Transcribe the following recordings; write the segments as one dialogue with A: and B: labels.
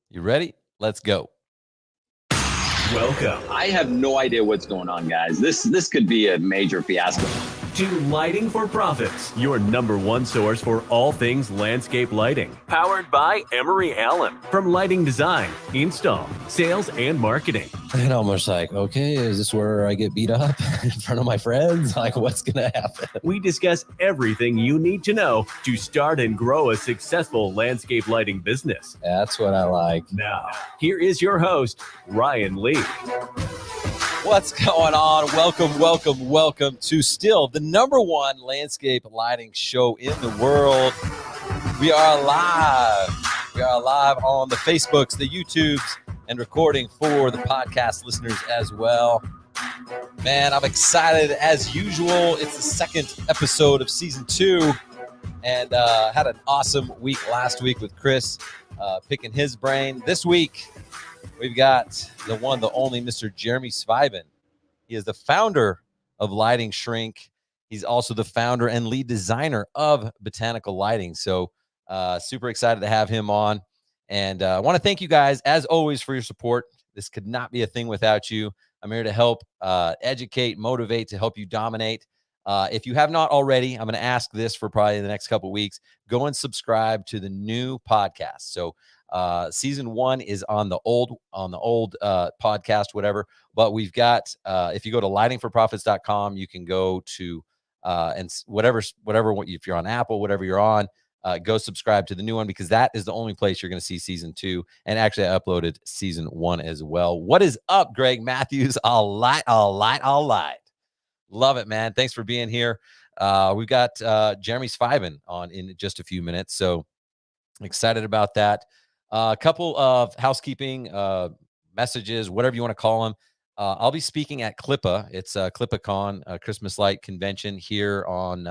A: You ready? Let's go.
B: Welcome.
C: I have no idea what's going on, guys. This could be a major fiasco.
B: To Lighting for Profits, your number one source for all things landscape lighting. Powered by Emery Allen. From lighting design, install, sales, and marketing.
A: And I'm just like, okay, is this where I get beat up in front of my friends? Like, what's going to happen?
B: We discuss everything you need to know to start and grow a successful landscape lighting business.
A: That's what I like.
B: Now, here is your host, Ryan Lee.
A: What's going on? Welcome to still the number one landscape lighting show in the world. We are live. We are live on the Facebooks, the YouTubes, and recording for the podcast listeners as well. Man, I'm excited as usual. It's the second episode of season 2, and had an awesome week last week with Chris picking his brain. This week, we've got the one, the only Mr. Jeremy Sviben. He is the founder of Lighting Shrink. He's also the founder and lead designer of Botanical Lighting. So super excited to have him on. And I want to thank you guys, as always, for your support. This could not be a thing without you. I'm here to help educate, motivate, to help you dominate. If you have not already, I'm going to ask this for probably the next couple of weeks. Go and subscribe to the new podcast. So season 1 is on the old podcast, whatever. But we've got, if you go to lightingforprofits.com, you can go to and whatever, if you're on Apple, whatever you're on, go subscribe to the new one, because that is the only place you're going to see season 2. And actually, I uploaded season 1 as well. What is up, Greg Matthews? All right. Love it, man. Thanks for being here. We've got Jeremy Sviben on in just a few minutes. So excited about that. A couple of housekeeping messages, whatever you want to call them. I'll be speaking at Clippa. It's ClippaCon, a Christmas light convention here on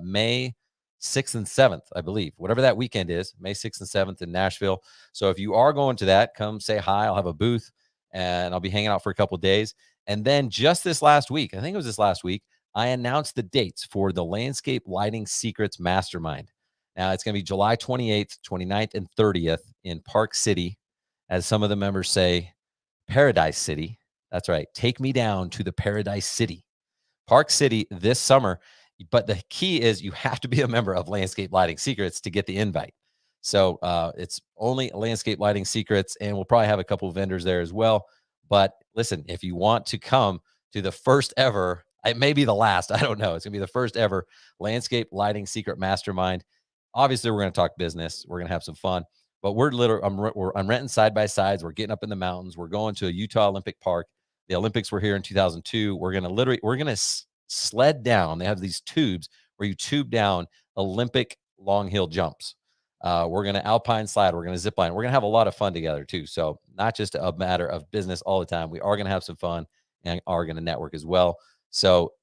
A: May 6th and 7th, I believe. Whatever that weekend is, May 6th and 7th in Nashville. So if you are going to that, come say hi. I'll have a booth, and I'll be hanging out for a couple of days. And then just this last week, I think it was this last week, I announced the dates for the Landscape Lighting Secrets Mastermind. Now, it's going to be July 28th, 29th, and 30th in Park City. As some of the members say, Paradise City. That's right. Take me down to the Paradise City. Park City this summer. But the key is you have to be a member of Landscape Lighting Secrets to get the invite. So it's only Landscape Lighting Secrets, and we'll probably have a couple of vendors there as well. But listen, if you want to come to the first ever, it may be the last, I don't know. It's going to be the first ever Landscape Lighting Secret Mastermind. Obviously, we're going to talk business. We're going to have some fun. But I'm renting side-by-sides. We're getting up in the mountains. We're going to a Utah Olympic Park. The Olympics were here in 2002. We're going to sled down. They have these tubes where you tube down Olympic long hill jumps. We're going to alpine slide. We're going to zip line. We're going to have a lot of fun together too. So not just a matter of business all the time. We are going to have some fun and are going to network as well. So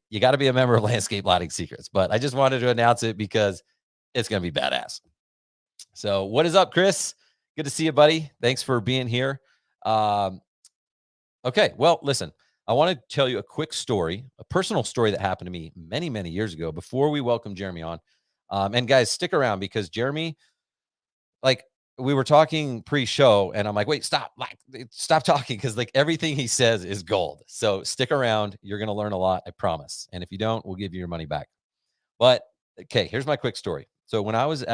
A: you got to be a member of Landscape Lighting Secrets. But I just wanted to announce it because it's going to be badass. So what is up, Chris? Good to see you, buddy. Thanks for being here. Okay, well, listen. I want to tell you a quick story, a personal story that happened to me many, many years ago before we welcome Jeremy on. And guys, stick around, because Jeremy, like, we were talking pre-show, and I'm like, wait, stop talking, because like everything he says is gold. So stick around. You're going to learn a lot, I promise. And if you don't, we'll give you your money back. But okay, here's my quick story. So when I was in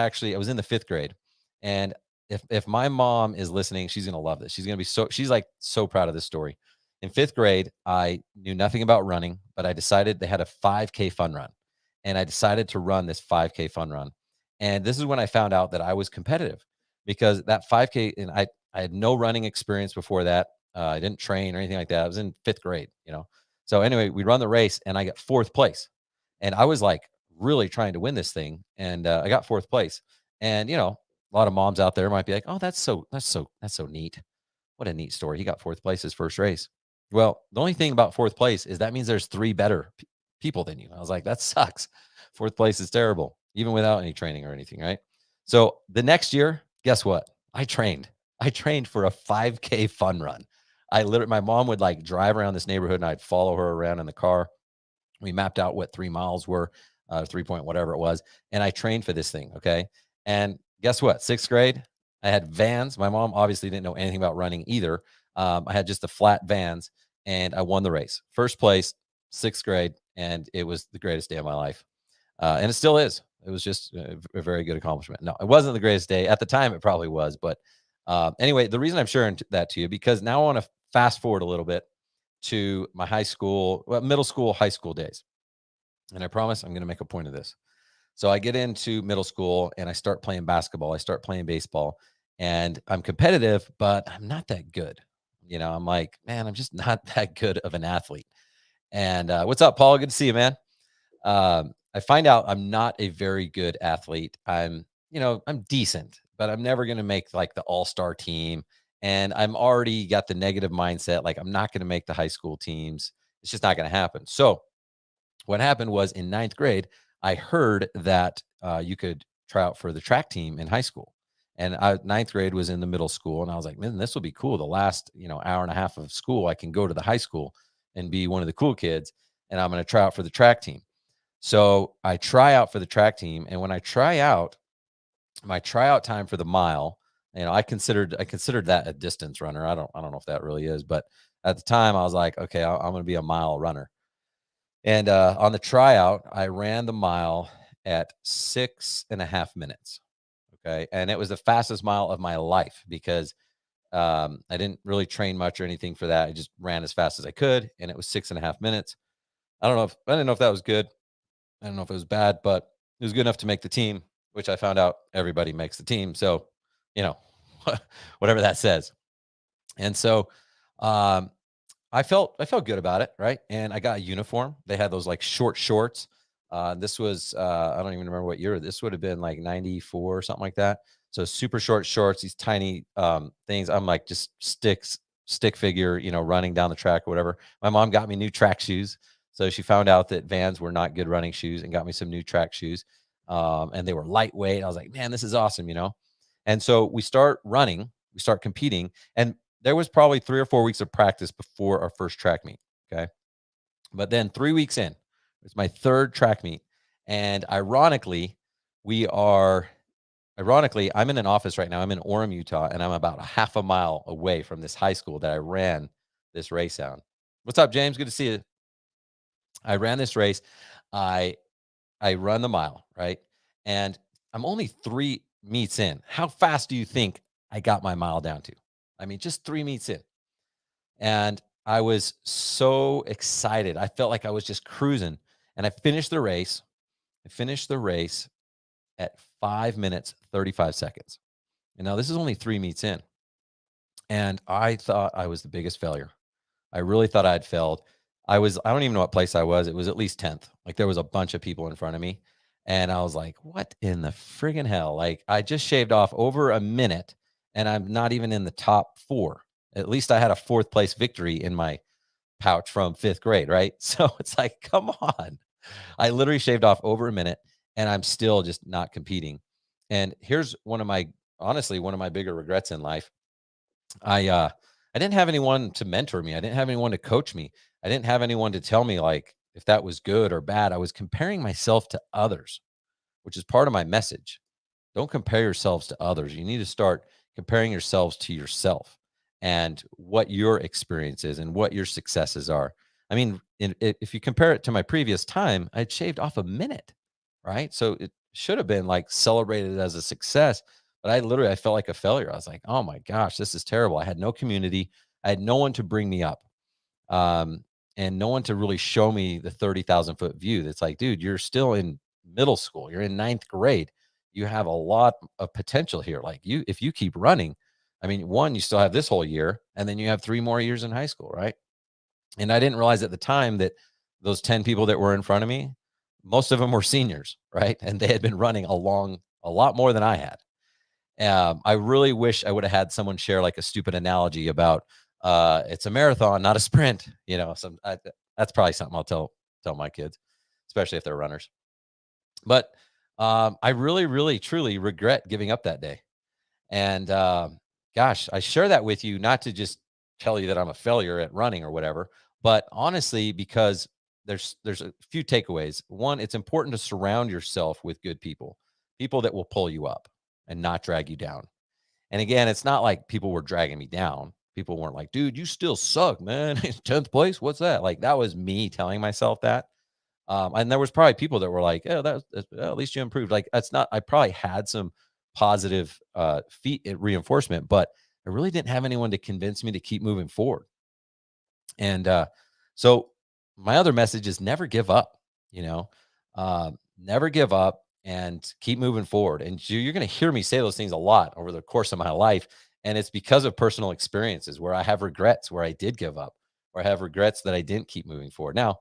A: the 5th grade, and if my mom is listening, she's going to love this. She's going to be she's like so proud of this story. In 5th grade, I knew nothing about running, but I decided they had a 5K fun run, and I decided to run this 5K fun run. And this is when I found out that I was competitive, because that 5K, and I had no running experience before that. I didn't train or anything like that. I was in 5th grade, So anyway, we run the race, and I got 4th place, and I was like really trying to win this thing, and I got 4th place. And a lot of moms out there might be like, "Oh, that's so neat. What a neat story. He got 4th place his first race." Well, the only thing about 4th place is that means there's 3 better people than you. I was like, that sucks. 4th place is terrible, even without any training or anything, right? So the next year, guess what? I trained for a 5K fun run. My mom would like drive around this neighborhood, and I'd follow her around in the car. We mapped out what 3 miles were, 3 point whatever it was. And I trained for this thing. Okay. And guess what? 6th grade, I had Vans. My mom obviously didn't know anything about running either. I had just the flat Vans, and I won the race. First place, 6th grade, and it was the greatest day of my life. And it still is. It was just a very good accomplishment. No, it wasn't the greatest day. At the time, it probably was. But anyway, the reason I'm sharing that to you, because now I want to fast forward a little bit to my middle school, high school days. And I promise I'm going to make a point of this. So I get into middle school and I start playing basketball. I start playing baseball, and I'm competitive, but I'm not that good. I'm like, man, I'm just not that good of an athlete. And what's up, Paul? Good to see you, man. I find out I'm not a very good athlete. I'm decent, but I'm never going to make like the all-star team. And I'm already got the negative mindset. Like, I'm not going to make the high school teams. It's just not going to happen. So what happened was, in 9th grade, I heard that you could try out for the track team in high school. And 9th grade was in the middle school. And I was like, man, this will be cool. The last, hour and a half of school, I can go to the high school and be one of the cool kids. And I'm going to try out for the track team. So I try out for the track team. And when I try out, my tryout time for the mile, I considered that a distance runner. I don't know if that really is, but at the time I was like, okay, I'm going to be a mile runner. And on the tryout, I ran the mile at 6.5 minutes. Okay. And it was the fastest mile of my life, because I didn't really train much or anything for that. I just ran as fast as I could. And it was 6.5 minutes. I didn't know if that was good. I don't know if it was bad, but it was good enough to make the team, which I found out everybody makes the team. So, whatever that says. And so, I felt good about it, right? And I got a uniform. They had those like short shorts. This was I don't even remember what year. This would have been like 94 or something like that. So super short shorts, these tiny things. I'm like just stick figure, running down the track or whatever. My mom got me new track shoes. So she found out that Vans were not good running shoes and got me some new track shoes. And they were lightweight. I was like, man, this is awesome, And so we start running, we start competing, and there was probably 3 or 4 weeks of practice before our first track meet. Okay. But then 3 weeks in, it's my third track meet. And ironically, I'm in an office right now. I'm in Orem, Utah, and I'm about a half a mile away from this high school that I ran this race on. What's up, James? Good to see you. I ran this race. I run the mile, right? And I'm only 3 meets in. How fast do you think I got my mile down to? I mean, just 3 meets in. And I was so excited. I felt like I was just cruising. And I finished the race. At 5 minutes, 35 seconds. And now this is only 3 meets in. And I thought I was the biggest failure. I really thought I'd failed. I don't even know what place I was. It was at least 10th. Like, there was a bunch of people in front of me. And I was like, what in the friggin' hell? Like, I just shaved off over a minute and I'm not even in the top 4. At least I had a 4th place victory in my pouch from 5th grade, right? So it's like, come on. I literally shaved off over a minute and I'm still just not competing. And here's honestly, one of my bigger regrets in life. I didn't have anyone to mentor me. I didn't have anyone to coach me. I didn't have anyone to tell me like if that was good or bad. I was comparing myself to others, which is part of my message. Don't compare yourselves to others. You need to start comparing yourselves to yourself and what your experience is and what your successes are. I mean, if you compare it to my previous time, I'd shaved off a minute, right? So it should have been like celebrated as a success, but I felt like a failure. I was like, oh my gosh, this is terrible. I had no community. I had no one to bring me up. And no one to really show me the 30,000-foot view. That's like, dude, you're still in middle school. You're in 9th grade. You have a lot of potential here. Like, if you keep running, I mean, one, you still have this whole year, and then you have 3 more years in high school, right? And I didn't realize at the time that those 10 people that were in front of me, most of them were seniors, right? And they had been running along a lot more than I had. I really wish I would have had someone share like a stupid analogy about it's a marathon, not a sprint. That's probably something I'll tell my kids, especially if they're runners. But I really, really, truly regret giving up that day. And gosh, I share that with you not to just tell you that I'm a failure at running or whatever, but honestly, because there's a few takeaways. One, it's important to surround yourself with good people that will pull you up and not drag you down. And again, it's not like people were dragging me down. People weren't like, dude, you still suck, man. 10th place. What's that? Like, that was me telling myself that. And there was probably people that were like, oh, at least you improved. Like, that's not, I probably had some positive reinforcement, but I really didn't have anyone to convince me to keep moving forward. And so my other message is never give up, never give up and keep moving forward. And you're going to hear me say those things a lot over the course of my life. And it's because of personal experiences where I have regrets, where I did give up, or I have regrets that I didn't keep moving forward. Now,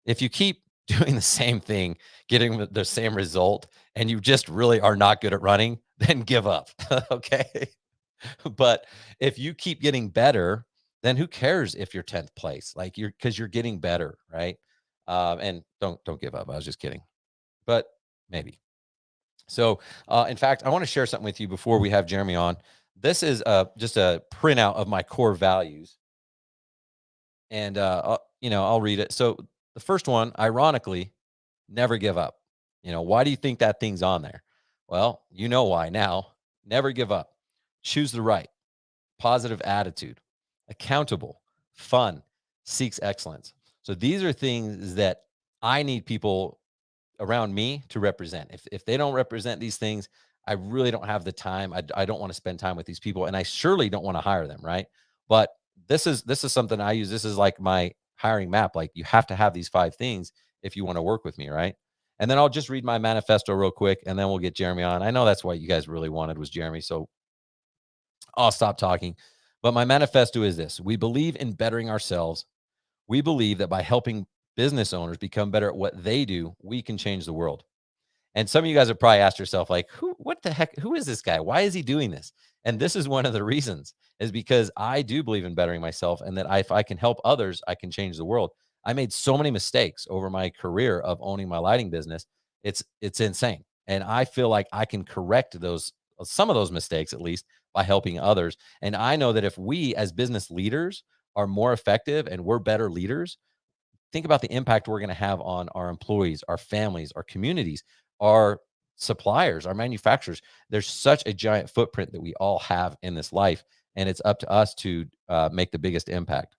A: if you keep doing the same thing, getting the same result, and you just really are not good at running, then give up. Okay. But if you keep getting better, then who cares if you're 10th place? Like, because you're getting better, right? And don't give up. I was just kidding, but maybe. So, in fact, I want to share something with you before we have Jeremy on. This is just a printout of my core values, and I'll read it. So, the first one, ironically, never give up. Why do you think that thing's on there? Well, you know why now. Never give up. Choose the right. Positive attitude. Accountable. Fun. Seeks excellence. So these are things that I need people around me to represent. If they don't represent these things, I really don't have the time. I don't want to spend time with these people, and I surely don't want to hire them, right? But this is something I use. This is like my hiring map. Like, you have to have these 5 things if you want to work with me, right? And then I'll just read my manifesto real quick, and then we'll get Jeremy on. I know that's what you guys really wanted was Jeremy, so I'll stop talking. But my manifesto is this: we believe in bettering ourselves. We believe that by helping business owners become better at what they do, we can change the world. And some of you guys have probably asked yourself, like, what the heck, who is this guy? Why is he doing this? And this is one of the reasons, is because I do believe in bettering myself, and that if I can help others, I can change the world. I made so many mistakes over my career of owning my lighting business. It's insane. And I feel like I can correct some of those mistakes, at least by helping others. And I know that if we as business leaders are more effective and we're better leaders, think about the impact we're going to have on our employees, our families, our communities, our suppliers, our manufacturers. There's such a giant footprint that we all have in this life, and it's up to us to make the biggest impact.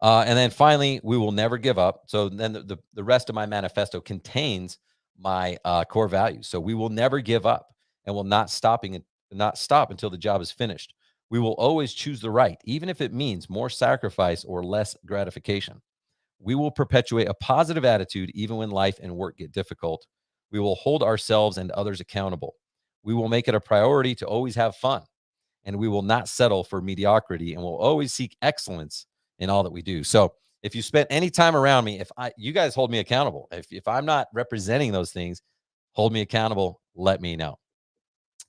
A: And then finally, we will never give up. So then the rest of my manifesto contains my core values. So we will never give up, and will not stop until the job is finished. We will always choose the right, even if it means more sacrifice or less gratification. We will perpetuate a positive attitude even when life and work get difficult. We will hold ourselves and others accountable. We will make it a priority to always have fun, and we will not settle for mediocrity, and will always seek excellence in all that we do. So if you spent any time around me, you guys hold me accountable. If I'm not representing those things, hold me accountable, let me know.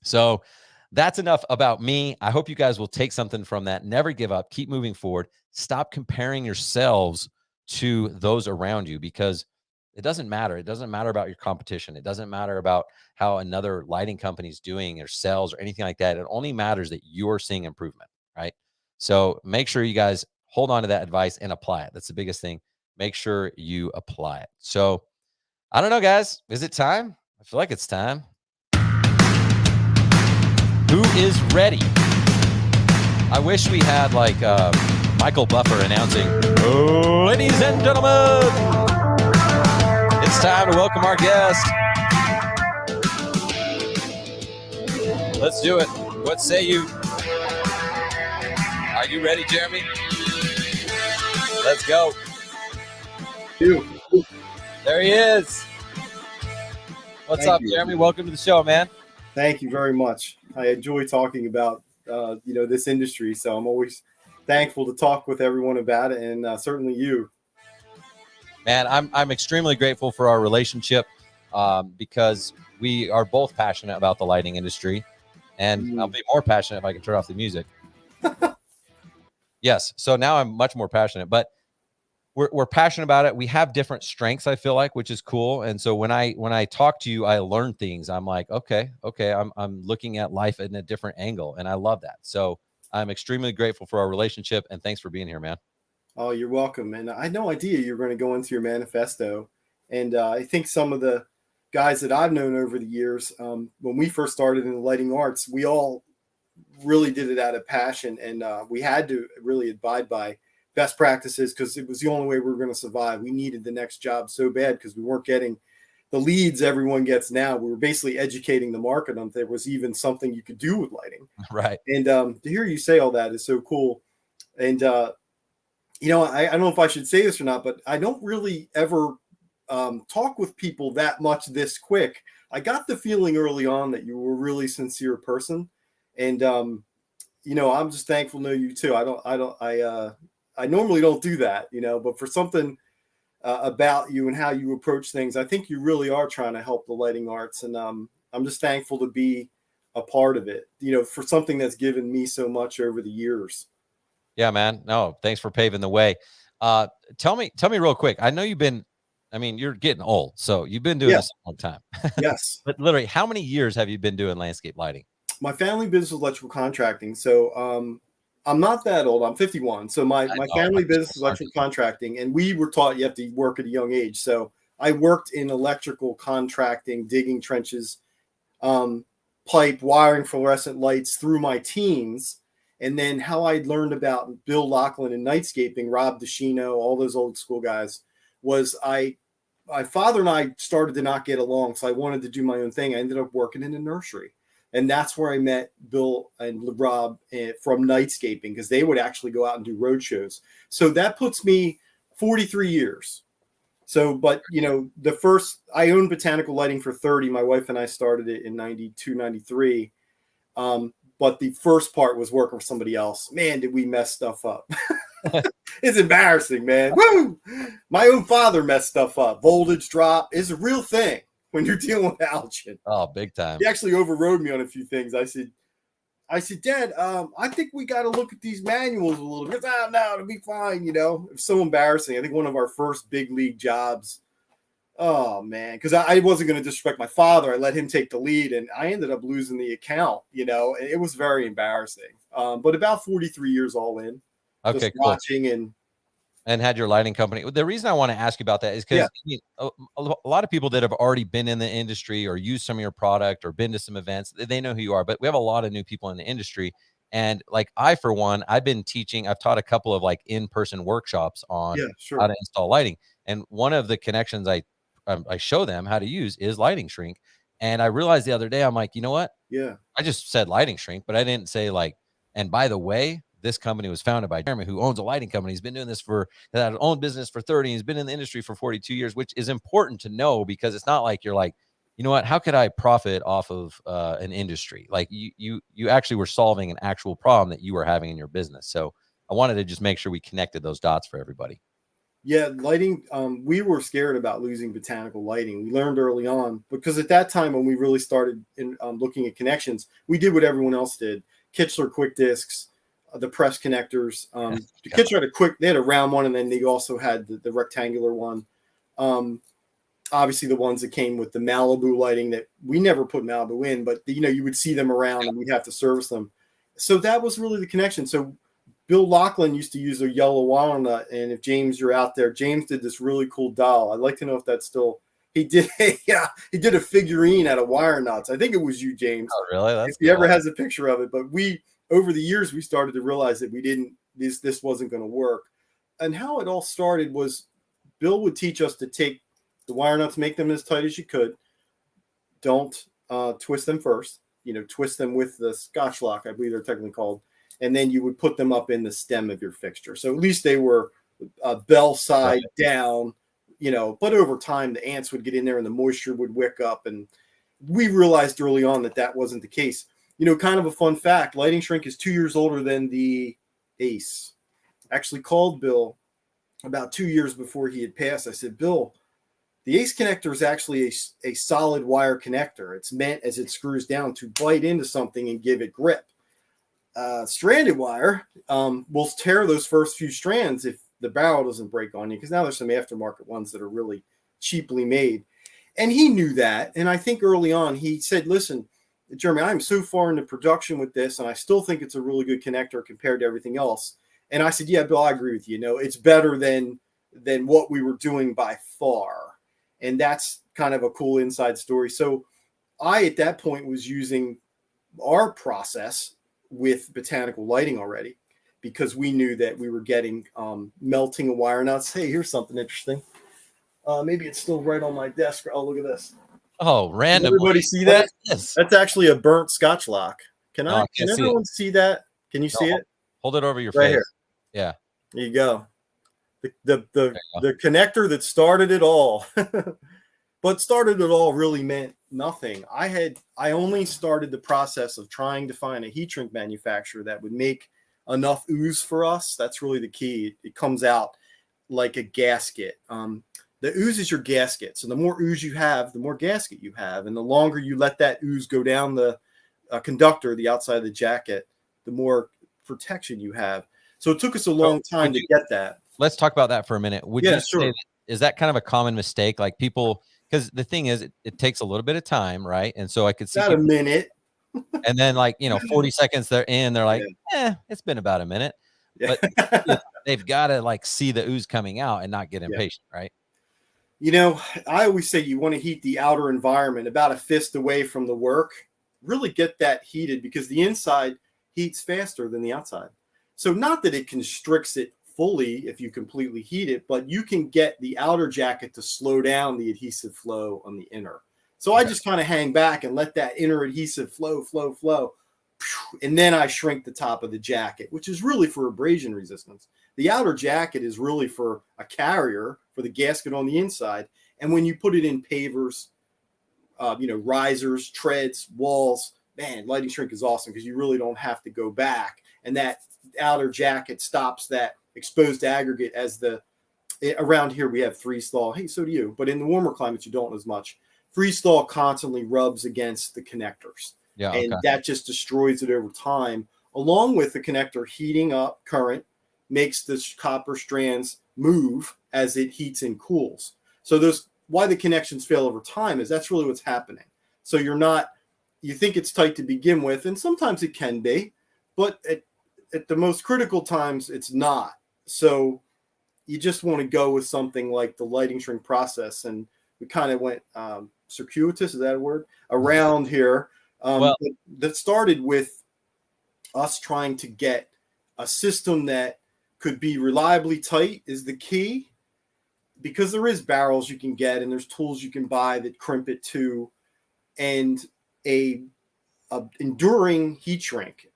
A: So that's enough about me. I hope you guys will take something from that. Never give up. Keep moving forward. Stop comparing yourselves to those around you, because it doesn't matter. It doesn't matter about your competition. It doesn't matter about how another lighting company is doing or sales or anything like that. It only matters that you're seeing improvement, right? So make sure you guys hold on to that advice and apply it. That's the biggest thing. Make sure you apply it. So I don't know, guys. Is it time? I feel like it's time. Who is ready? I wish we had like Michael Buffer announcing, ladies and gentlemen, it's time to welcome our guest. Let's do it. What say you? Are you ready, Jeremy? Let's go. There he is. What's up, Jeremy? Welcome to the show, man.
D: Thank you very much. I enjoy talking about this industry, so I'm always thankful to talk with everyone about it, and certainly you.
A: Man, I'm extremely grateful for our relationship because we are both passionate about the lighting industry, and I'll be more passionate if I can turn off the music. Yes, so now I'm much more passionate, but we're passionate about it. We have different strengths, I feel like, which is cool. And so when I talk to you, I learn things. I'm like, okay, I'm looking at life in a different angle, and I love that. So I'm extremely grateful for our relationship, and thanks for being here, man.
D: Oh, you're welcome. And I had no idea you were going to go into your manifesto. And I think some of the guys that I've known over the years, when we first started in the lighting arts, we all really did it out of passion, and we had to really abide by best practices because it was the only way we were going to survive. We needed the next job so bad because we weren't getting the leads everyone gets now. We were basically educating the market on if there was even something you could do with lighting.
A: Right.
D: And to hear you say all that is so cool. And you know, I don't know if I should say this or not, but I don't really ever talk with people that much this quick. I got the feeling early on that you were a really sincere person, and you know, I'm just thankful to know you too. I normally don't do that, you know, but for something about you and how you approach things, I think you really are trying to help the lighting arts, and I'm just thankful to be a part of it, you know, for something that's given me so much over the years.
A: Yeah, man. No, thanks for paving the way. Tell me real quick. I know you're getting old, so you've been doing this a long time.
D: Yes.
A: But literally, how many years have you been doing landscape lighting?
D: My family business is electrical contracting. So I'm not that old. I'm 51. So my family business is electrical contracting, and we were taught you have to work at a young age. So I worked in electrical contracting, digging trenches, pipe, wiring fluorescent lights through my teens. And then how I learned about Bill Lachlan and nightscaping, Rob DeShino, all those old school guys, was my father and I started to not get along. So I wanted to do my own thing. I ended up working in a nursery. And that's where I met Bill and Rob from nightscaping, because they would actually go out and do road shows. So that puts me 43 years. So, but, you know, I owned Botanical Lighting for 30. My wife and I started it in 92, 93. But the first part was working for somebody else. Man, did we mess stuff up. It's embarrassing, man. Woo! My own father messed stuff up. Voltage drop is a real thing when you're dealing with halogen.
A: Oh, big time.
D: He actually overrode me on a few things. I said, Dad, I think we got to look at these manuals a little bit. No, it'll be fine. You know, it was so embarrassing. I think one of our first big league jobs. Oh man, because I wasn't going to disrespect my father. I let him take the lead, and I ended up losing the account. You know, it was very embarrassing. But about 43 years all in.
A: Okay,
D: just
A: cool.
D: Watching
A: and had your lighting company. The reason I want to ask you about that is because a lot of people that have already been in the industry or used some of your product or been to some events, they know who you are. But we have a lot of new people in the industry. And like for one, I've taught a couple of like in-person workshops on how to install lighting. And one of the connections I show them how to use is lighting shrink. And I realized the other day, I'm like, you know what?
D: Yeah.
A: I just said lighting shrink, but I didn't say like, and by the way, this company was founded by Jeremy, who owns a lighting company. He's been doing this had his own business for 30. He's been in the industry for 42 years, which is important to know, because it's not like you're like, you know what, how could I profit off of an industry? Like you actually were solving an actual problem that you were having in your business. So I wanted to just make sure we connected those dots for everybody.
D: Yeah, lighting. We were scared about losing Botanical Lighting. We learned early on, because at that time when we really started looking at connections, we did what everyone else did. Kichler quick discs, the press connectors. The Kichler they had a round one, and then they also had the rectangular one. Obviously the ones that came with the Malibu lighting that we never put Malibu in, but you know, you would see them around and we'd have to service them. So that was really the connection. So Bill Lachlan used to use a yellow walnut, and if James, you're out there, James did this really cool doll. I'd like to know if that's still. He did a figurine out of wire nuts. I think it was you, James.
A: Oh, really? That's
D: if he ever has a picture of it. But over the years, we started to realize that this wasn't going to work. And how it all started was Bill would teach us to take the wire nuts, make them as tight as you could. Don't twist them first. You know, twist them with the Scotch lock, I believe they're technically called. And then you would put them up in the stem of your fixture. So at least they were bell side down, you know, but over time the ants would get in there and the moisture would wick up. And we realized early on that wasn't the case. You know, kind of a fun fact, Lighting Shrink is 2 years older than the Ace. I actually called Bill about 2 years before he had passed. I said, Bill, the Ace connector is actually a solid wire connector. It's meant, as it screws down, to bite into something and give it grip. Stranded wire will tear those first few strands if the barrel doesn't break on you, because now there's some aftermarket ones that are really cheaply made. And he knew that. And I think early on he said, listen, Jeremy, I'm so far into production with this, and I still think it's a really good connector compared to everything else. And I said, yeah, Bill, I agree with you. You know, it's better than what we were doing by far. And that's kind of a cool inside story. So I, at that point, was using our process with botanical lighting already, because we knew that we were getting melting of wire nuts. Hey, here's something interesting. Maybe it's still right on my desk. Oh, look at this.
A: Oh, random.
D: Everybody see that? That's actually a burnt Scotch lock. Can everyone see that? Can you see it?
A: Hold it over your
D: right
A: face.
D: Here.
A: Yeah.
D: There you go. The connector that started it all. But started it all really meant nothing. I only started the process of trying to find a heat shrink manufacturer that would make enough ooze for us. That's really the key. It comes out like a gasket. The ooze is your gasket. So the more ooze you have, the more gasket you have. And the longer you let that ooze go down the conductor, the outside of the jacket, the more protection you have. So it took us a long time to get that.
A: Let's talk about that for a minute. Would you say is that kind of a common mistake? Like people, because the thing is, it takes a little bit of time, right? And so I could see
D: about a minute.
A: And then 40 seconds they're in, they're like, it's been about a minute.
D: Yeah.
A: But they've got to see the ooze coming out and not get impatient, right?
D: I always say you want to heat the outer environment about a fist away from the work. Really get that heated, because the inside heats faster than the outside. So not that it constricts it fully if you completely heat it, but you can get the outer jacket to slow down the adhesive flow on the inner. So I just kind of hang back and let that inner adhesive flow. And then I shrink the top of the jacket, which is really for abrasion resistance. The outer jacket is really for a carrier for the gasket on the inside. And when you put it in pavers, risers, treads, walls, man, lighting shrink is awesome, because you really don't have to go back. And that outer jacket stops that exposed aggregate around here we have freeze thaw. Hey, so do you. But in the warmer climates, you don't as much. Freeze thaw constantly rubs against the connectors.
A: Yeah,
D: and that just destroys it over time, along with the connector heating up. Current makes the copper strands move as it heats and cools. So why the connections fail over time is that's really what's happening. So you think it's tight to begin with, and sometimes it can be, but at the most critical times, it's not. So you just want to go with something like the lighting shrink process. And we kind of went circuitous, is that a word? Around here. That started with us trying to get a system that could be reliably tight is the key, because there is barrels you can get and there's tools you can buy that crimp it to, and a enduring heat shrink.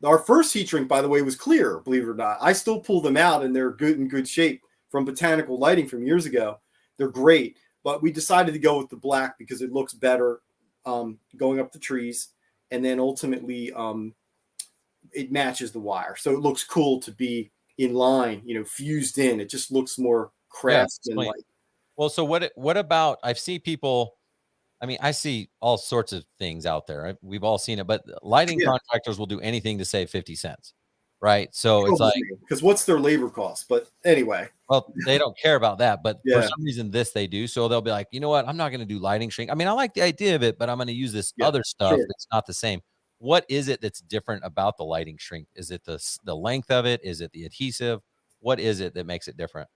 D: Our first heat shrink, by the way, was clear, believe it or not. I still pull them out and they're in good shape from botanical lighting from years ago. They're great, but we decided to go with the black because it looks better going up the trees, and then ultimately it matches the wire, so it looks cool to be in line, fused in. It just looks more craftsman-like.
A: Well, so what about, I see people, I see all sorts of things out there, right? We've all seen it, but lighting contractors will do anything to save 50 cents, right? So it's like,
D: because what's their labor cost? But anyway,
A: well, they don't care about that, but for some reason they do. So they'll be like, you know what? I'm not going to do lighting shrink. I like the idea of it, but I'm going to use this other stuff that's not the same. What is it that's different about the lighting shrink? Is it the length of it? Is it the adhesive? What is it that makes it different?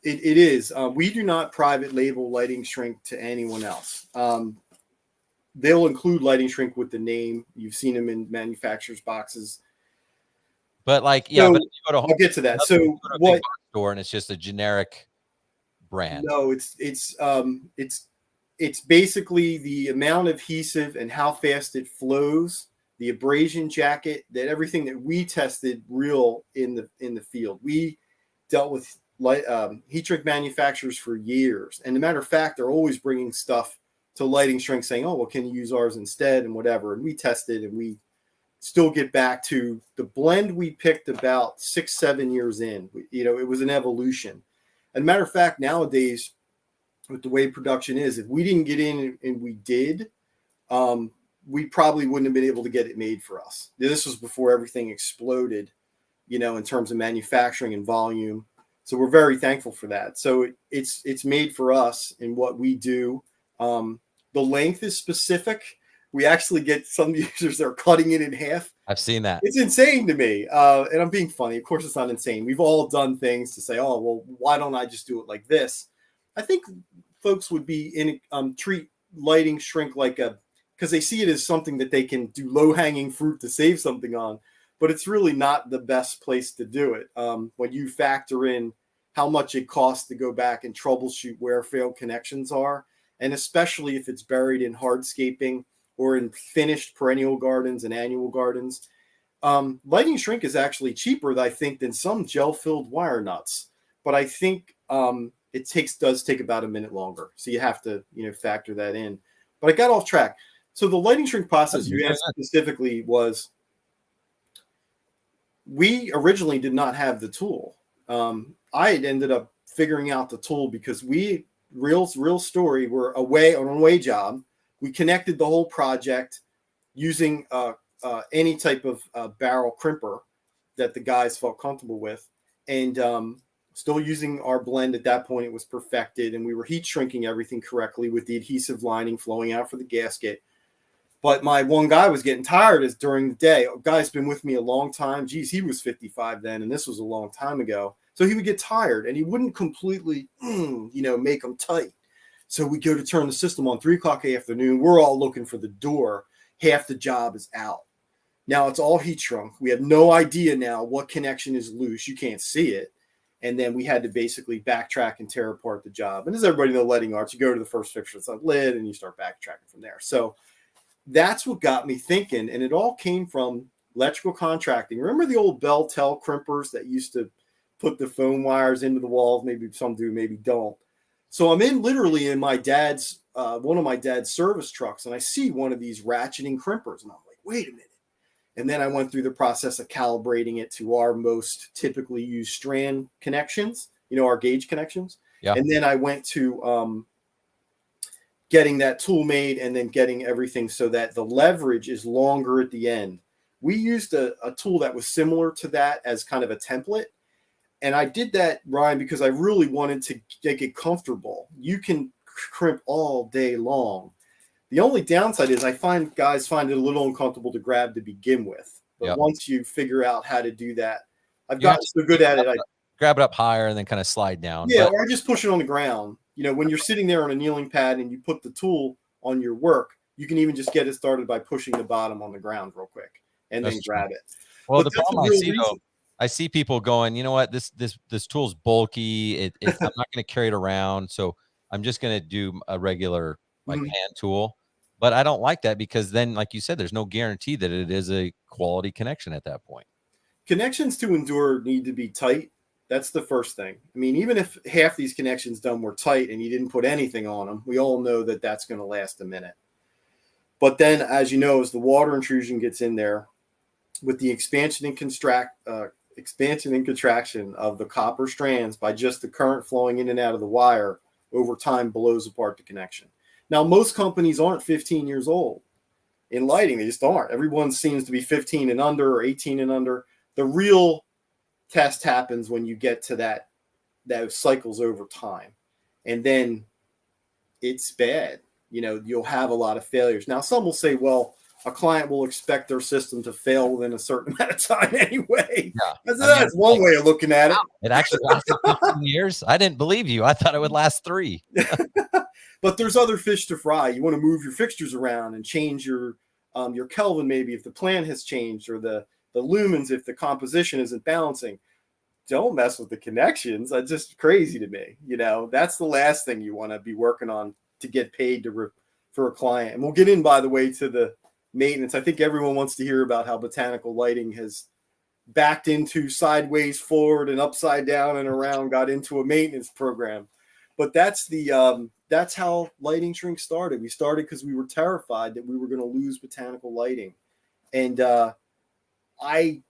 D: It is. We do not private label lighting shrink to anyone else. They'll include lighting shrink with the name. You've seen them in manufacturers' boxes.
A: But but
D: I'll get to that. So what
A: store, and it's just a generic brand?
D: No, it's basically the amount of adhesive and how fast it flows, the abrasion jacket, that everything that we tested real in the field. We dealt with heat shrink manufacturers for years, and as a matter of fact, they're always bringing stuff to lighting shrink saying, oh, well, can you use ours instead and whatever. And we tested, and we still get back to the blend we picked about 6-7 years in. It was an evolution. And matter of fact, nowadays, with the way production is, if we didn't get in and we did, we probably wouldn't have been able to get it made for us. This was before everything exploded, in terms of manufacturing and volume. So we're very thankful for that. So it's made for us in what we do. The length is specific. We actually get some users that are cutting it in half.
A: I've seen that.
D: It's insane to me. And I'm being funny. Of course, it's not insane. We've all done things to say, oh, well, why don't I just do it like this? I think folks would be treat lighting shrink like because they see it as something that they can do low-hanging fruit to save something on, but it's really not the best place to do it. When you factor in how much it costs to go back and troubleshoot where failed connections are, and especially if it's buried in hardscaping or in finished perennial gardens and annual gardens, lighting shrink is actually cheaper, I think, than some gel-filled wire nuts. But I think it does take about a minute longer, so you have to factor that in. But I got off track. So the lighting shrink process you asked specifically was, we originally did not have the tool. I had ended up figuring out the tool because real story, we're on a away job. We connected the whole project using any type of barrel crimper that the guys felt comfortable with, and still using our blend. At that point, it was perfected, and we were heat shrinking everything correctly with the adhesive lining flowing out for the gasket. But my one guy was getting tired during the day. A guy's been with me a long time. Geez, he was 55 then, and this was a long time ago. So he would get tired, and he wouldn't completely, make them tight. So we go to turn the system on 3 o'clock afternoon. We're all looking for the door. Half the job is out. Now it's all heat shrunk. We have no idea now what connection is loose. You can't see it. And then we had to basically backtrack and tear apart the job. And as everybody knows, lighting arts, you go to the first fixture that's lit, and you start backtracking from there. So that's what got me thinking. And it all came from electrical contracting. Remember the old Bell Tel crimpers that used to put the phone wires into the walls? Maybe some do, maybe don't. So I'm literally in my dad's, one of my dad's service trucks, and I see one of these ratcheting crimpers, and I'm like, wait a minute. And then I went through the process of calibrating it to our most typically used strand connections, our gauge connections. Yeah. And then I went to getting that tool made and then getting everything so that the leverage is longer at the end. We used a tool that was similar to that as kind of a template. And I did that, Ryan, because I really wanted to get it comfortable. You can crimp all day long. The only downside is I find guys find it a little uncomfortable to grab to begin with. But once you figure out how to do that, I've gotten so good at it. I
A: grab it up higher and then kind of slide down.
D: Yeah, or I just push it on the ground. When you're sitting there on a kneeling pad and you put the tool on your work, you can even just get it started by pushing the bottom on the ground real quick and then grab it.
A: Well, the problem I see, though, I see people going, you know what, this tool's bulky. I'm not going to carry it around, so I'm just going to do a regular hand tool. But I don't like that because then, like you said, there's no guarantee that it is a quality connection at that point.
D: Connections to endure need to be tight. That's the first thing. I mean, even if half these connections done were tight and you didn't put anything on them, we all know that that's going to last a minute. But then, as you know, as the water intrusion gets in there, with the expansion and contraction of the copper strands by just the current flowing in and out of the wire, over time blows apart the connection. Now, most companies aren't 15 years old in lighting. They just aren't. Everyone seems to be 15 and under or 18 and under. The real test happens when you get to those cycles over time. And then it's bad. You'll have a lot of failures. Now, some will say, well, a client will expect their system to fail within a certain amount of time anyway. Yeah. That's one way of looking at it.
A: It actually lasted 15 years. I didn't believe you. I thought it would last 3.
D: But there's other fish to fry. You want to move your fixtures around and change your Kelvin maybe if the plan has changed, or the lumens if the composition isn't balancing. Don't mess with the connections. That's just crazy to me. That's the last thing you want to be working on to get paid for a client. And we'll get in, by the way, to the maintenance. I think everyone wants to hear about how botanical lighting has backed into sideways, forward, and upside down and around, got into a maintenance program. But that's how lighting shrink started. We started because we were terrified that we were going to lose botanical lighting. And I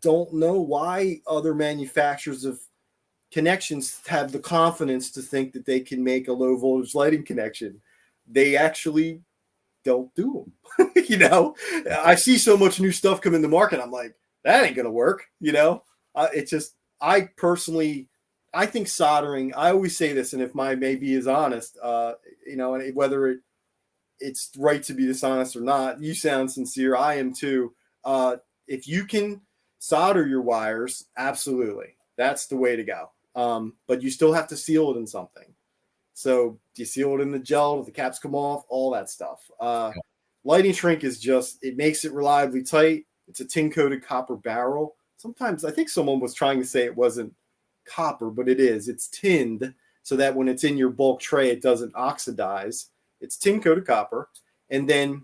D: don't know why other manufacturers of connections have the confidence to think that they can make a low voltage lighting connection. They actually don't do them. I see so much new stuff come in the market. I'm like, that ain't going to work. It's just, I think soldering, I always say this, and if my maybe is honest, and whether it's right to be dishonest or not, you sound sincere. I am too. If you can solder your wires, absolutely. That's the way to go. But you still have to seal it in something. So do you seal it in the gel? Do the caps come off? All that stuff. Lighting shrink is it makes it reliably tight. It's a tin coated copper barrel. Sometimes I think someone was trying to say it wasn't copper, but it is. It's tinned so that when it's in your bulk tray, it doesn't oxidize. It's tin coated copper. And then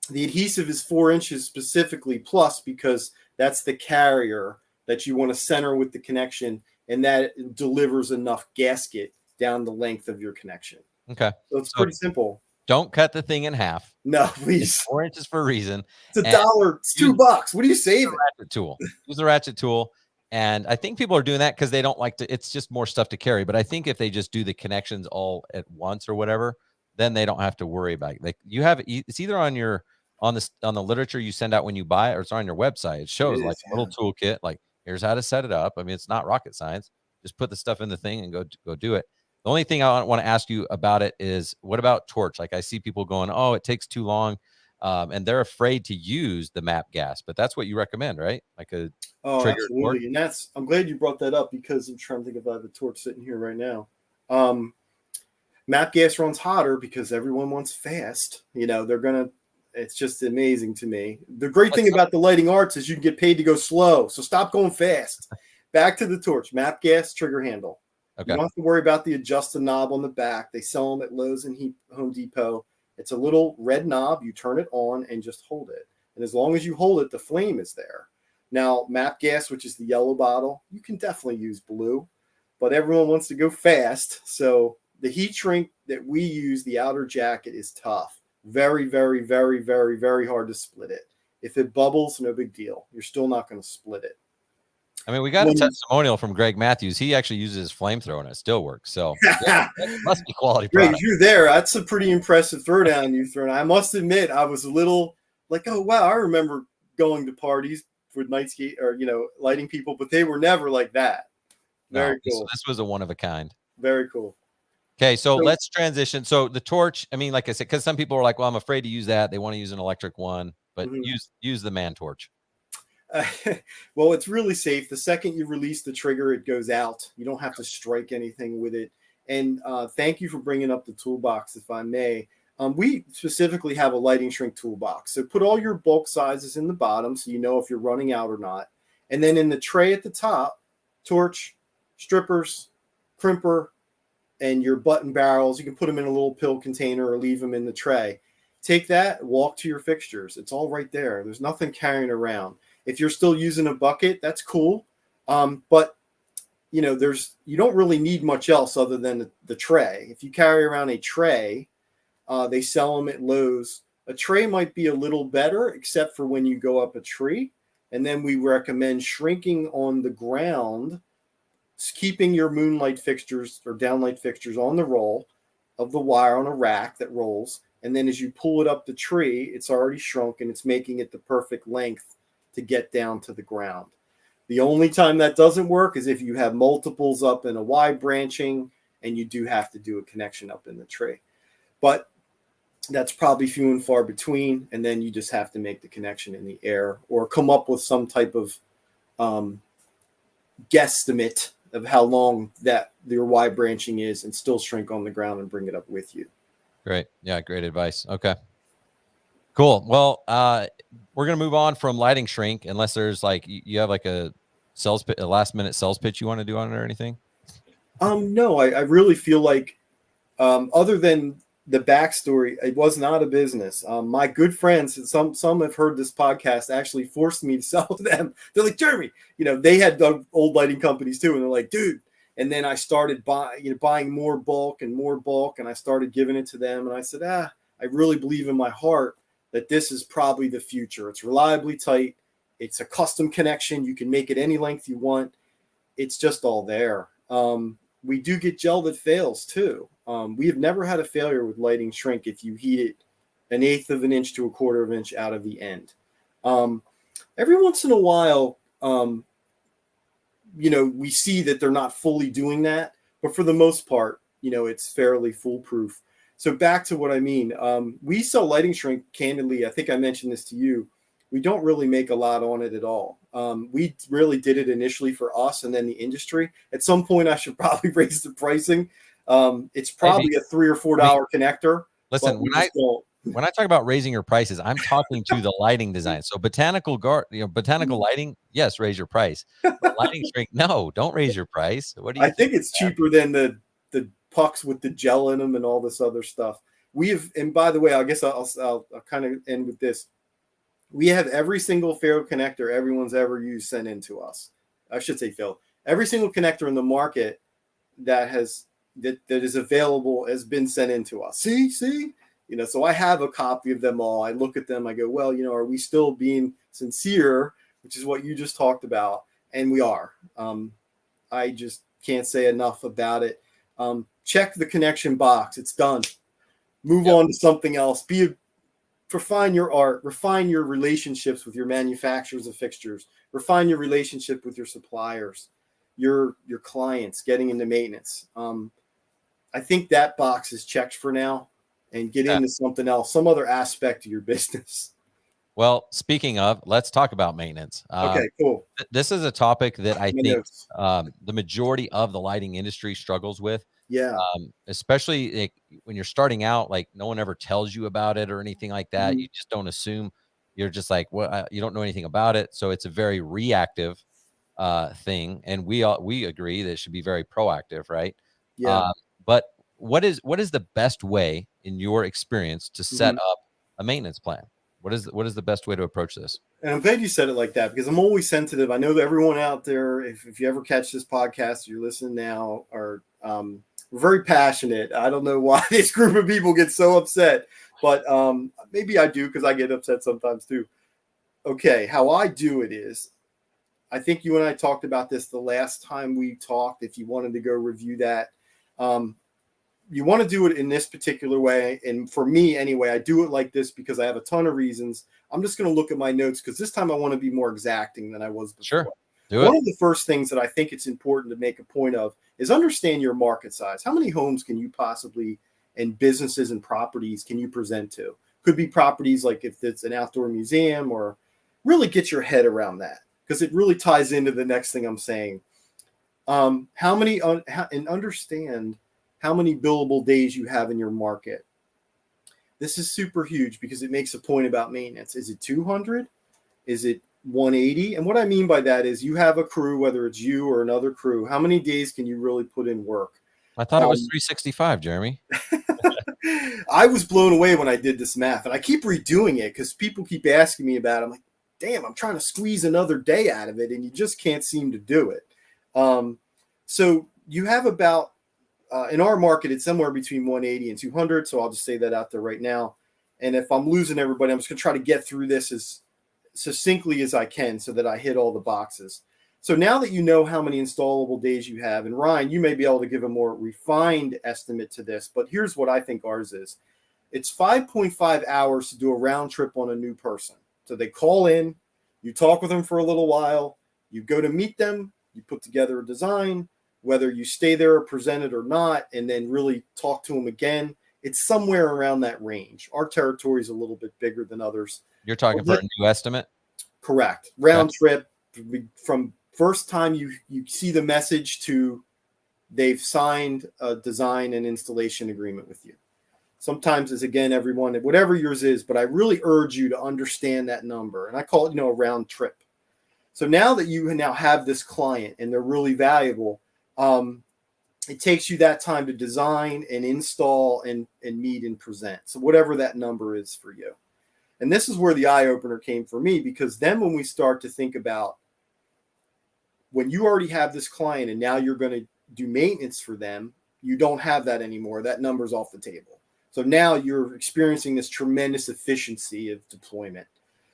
D: the adhesive is 4 inches specifically plus, because that's the carrier that you want to center with the connection, and that delivers enough gasket down the length of your connection.
A: Okay.
D: So it's pretty simple.
A: Don't cut the thing in half.
D: No, please.
A: It's 4 inches for a reason.
D: It's $1. It's $2. What are you saving?
A: Ratchet tool. Use the ratchet tool. And I think people are doing that because they don't like to, it's just more stuff to carry. But I think if they just do the connections all at once or whatever, then they don't have to worry about it. Like you have, it's either on the literature you send out when you buy it, or it's on your website. It shows a little toolkit, like here's how to set it up. I mean, it's not rocket science. Just put the stuff in the thing and go do it. The only thing I want to ask you about it is, what about torch? Like I see people going, oh, it takes too long. And they're afraid to use the MAP gas, but that's what you recommend, right? Like a trigger
D: absolutely. Torch? And I'm glad you brought that up, because I'm trying to think about the torch sitting here right now. MAP gas runs hotter because everyone wants fast. It's just amazing to me. The great thing about the lighting arts is you can get paid to go slow. So stop going fast. Back to the torch, MAP gas trigger handle. Okay. You don't have to worry about the adjust knob on the back. They sell them at Lowe's and Home Depot. It's a little red knob. You turn it on and just hold it. And as long as you hold it, the flame is there. Now, MAP gas, which is the yellow bottle, you can definitely use blue, but everyone wants to go fast. So the heat shrink that we use, the outer jacket, is tough. Very, very, very, very, very hard to split it. If it bubbles, no big deal. You're still not going to split it.
A: I mean, we got a testimonial from Greg Matthews. He actually uses his flamethrower and it still works. So it must be quality product.
D: Greg, you're there. That's a pretty impressive throwdown you've thrown. I must admit, I was a little like, oh, wow, I remember going to parties with night ski or, lighting people, but they were never like that. Very cool.
A: This was a one of a kind.
D: Very cool.
A: Okay, so let's transition. So the torch, I mean, like I said, because some people are like, well, I'm afraid to use that. They want to use an electric one, but use the man torch.
D: Well, it's really safe. The second you release the trigger, it goes out. You don't have to strike anything with it. And thank you for bringing up the toolbox, if I may. We specifically have a lighting shrink toolbox. So put all your bulk sizes in the bottom so you know if you're running out or not. And then in the tray at the top, torch, strippers, crimper, and your button barrels. You can put them in a little pill container or leave them in the tray. Take that, walk to your fixtures. It's all right there. There's nothing carrying around. If you're still using a bucket, that's cool. But you don't really need much else other than the tray. If you carry around a tray, they sell them at Lowe's. A tray might be a little better, except for when you go up a tree. And then we recommend shrinking on the ground, keeping your moonlight fixtures or downlight fixtures on the roll of the wire on a rack that rolls. And then as you pull it up the tree, it's already shrunk and it's making it the perfect length to get down to the ground. The only time that doesn't work is if you have multiples up in a Y branching and you do have to do a connection up in the tree. But that's probably few and far between. And then you just have to make the connection in the air or come up with some type of guesstimate of how long that your Y branching is and still shrink on the ground and bring it up with you.
A: Great. Yeah, great advice. Okay. Cool. Well, we're going to move on from lighting shrink, unless there's like, you have like a last minute sales pitch you want to do on it or anything?
D: No, I really feel like, other than the backstory, it was not a business. My good friends, and some have heard this podcast, actually forced me to sell to them. They're like, Jeremy, they had old lighting companies too. And they're like, dude. And then I started buying more bulk, and I started giving it to them. And I said, I really believe in my heart that this is probably the future. It's reliably tight. It's a custom connection. You can make it any length you want. It's just all there. We do get gel that fails too. We have never had a failure with lighting shrink if you heat it 1/8 of an inch to 1/4 of an inch out of the end. Every once in a while, we see that they're not fully doing that, but for the most part, it's fairly foolproof. So back to what I mean, we sell lighting shrink candidly. I think I mentioned this to you. We don't really make a lot on it at all. We really did it initially for us and then the industry. At some point, I should probably raise the pricing. It's probably a $3 or $4 connector.
A: Listen, when I talk about raising your prices, I'm talking to the lighting design. So botanical lighting, yes, raise your price. But lighting shrink, no, don't raise your price. What do you
D: I think it's cheaper than the pucks with the gel in them and all this other stuff. And by the way, I guess I'll kind of end with this. We have every single ferro connector everyone's ever used sent in to us. I should say, Phil, every single connector in the market that is available has been sent in to us. See, so I have a copy of them all. I look at them. I go, well, are we still being sincere, which is what you just talked about? And we are. I just can't say enough about it. Check the connection box. It's done. Move on to something else. Refine your art. Refine your relationships with your manufacturers of fixtures. Refine your relationship with your suppliers, your clients, getting into maintenance. I think that box is checked for now, and get into something else, some other aspect of your business.
A: Well, speaking of, let's talk about maintenance.
D: Okay, cool.
A: This is a topic that I think the majority of the lighting industry struggles with.
D: Yeah.
A: Especially when you're starting out, like no one ever tells you about it or anything like that.
D: Mm-hmm.
A: You just don't assume. You're just like, well, you don't know anything about it. So it's a very reactive thing. And we agree that it should be very proactive, right?
D: Yeah.
A: But what is the best way in your experience to set up a maintenance plan? What is the best way to approach this?
D: And I'm glad you said it like that, because I'm always sensitive. I know that everyone out there, if you ever catch this podcast, you're listening now, are very passionate. I don't know why this group of people get so upset, but maybe I do, because I get upset sometimes too. Okay, how I do it is, I think you and I talked about this the last time we talked. If you wanted to go review that, you want to do it in this particular way. And for me anyway, I do it like this because I have a ton of reasons. I'm just going to look at my notes, because this time I want to be more exacting than I was before.
A: Sure.
D: One of the first things that I think it's important to make a point of is understand your market size. How many homes can you possibly, and businesses and properties, can you present to? Could be properties like if it's an outdoor museum, or really get your head around that, because it really ties into the next thing I'm saying. And understand how many billable days you have in your market. This is super huge, because it makes a point about maintenance. Is it 200? Is it 180? And what I mean by that is, you have a crew, whether it's you or another crew, how many days can you really put in work?
A: I thought it was 365, Jeremy.
D: I was blown away when I did this math, and I keep redoing it because people keep asking me about it. I'm like, damn, I'm trying to squeeze another day out of it, and you just can't seem to do it. So you have about, in our market, it's somewhere between 180 and 200. So I'll just say that out there right now. And if I'm losing everybody, I'm just going to try to get through this as succinctly as I can, so that I hit all the boxes. So now that you know how many installable days you have, and Ryan, you may be able to give a more refined estimate to this, but here's what I think ours is. It's 5.5 hours to do a round trip on a new person. So they call in, you talk with them for a little while, you go to meet them, you put together a design, whether you stay there or present it or not, and then really talk to them again. It's somewhere around that range. Our territory is a little bit bigger than others.
A: You're talking for a new estimate?
D: Correct. Round trip, from first time you see the message to they've signed a design and installation agreement with you. Sometimes it's, again, everyone, whatever yours is, but I really urge you to understand that number. And I call it, a round trip. So now that you now have this client and they're really valuable, it takes you that time to design and install and meet and present. So whatever that number is for you. And this is where the eye opener came for me, because then when we start to think about when you already have this client and now you're going to do maintenance for them, you don't have that anymore. That number's off the table. So now you're experiencing this tremendous efficiency of deployment.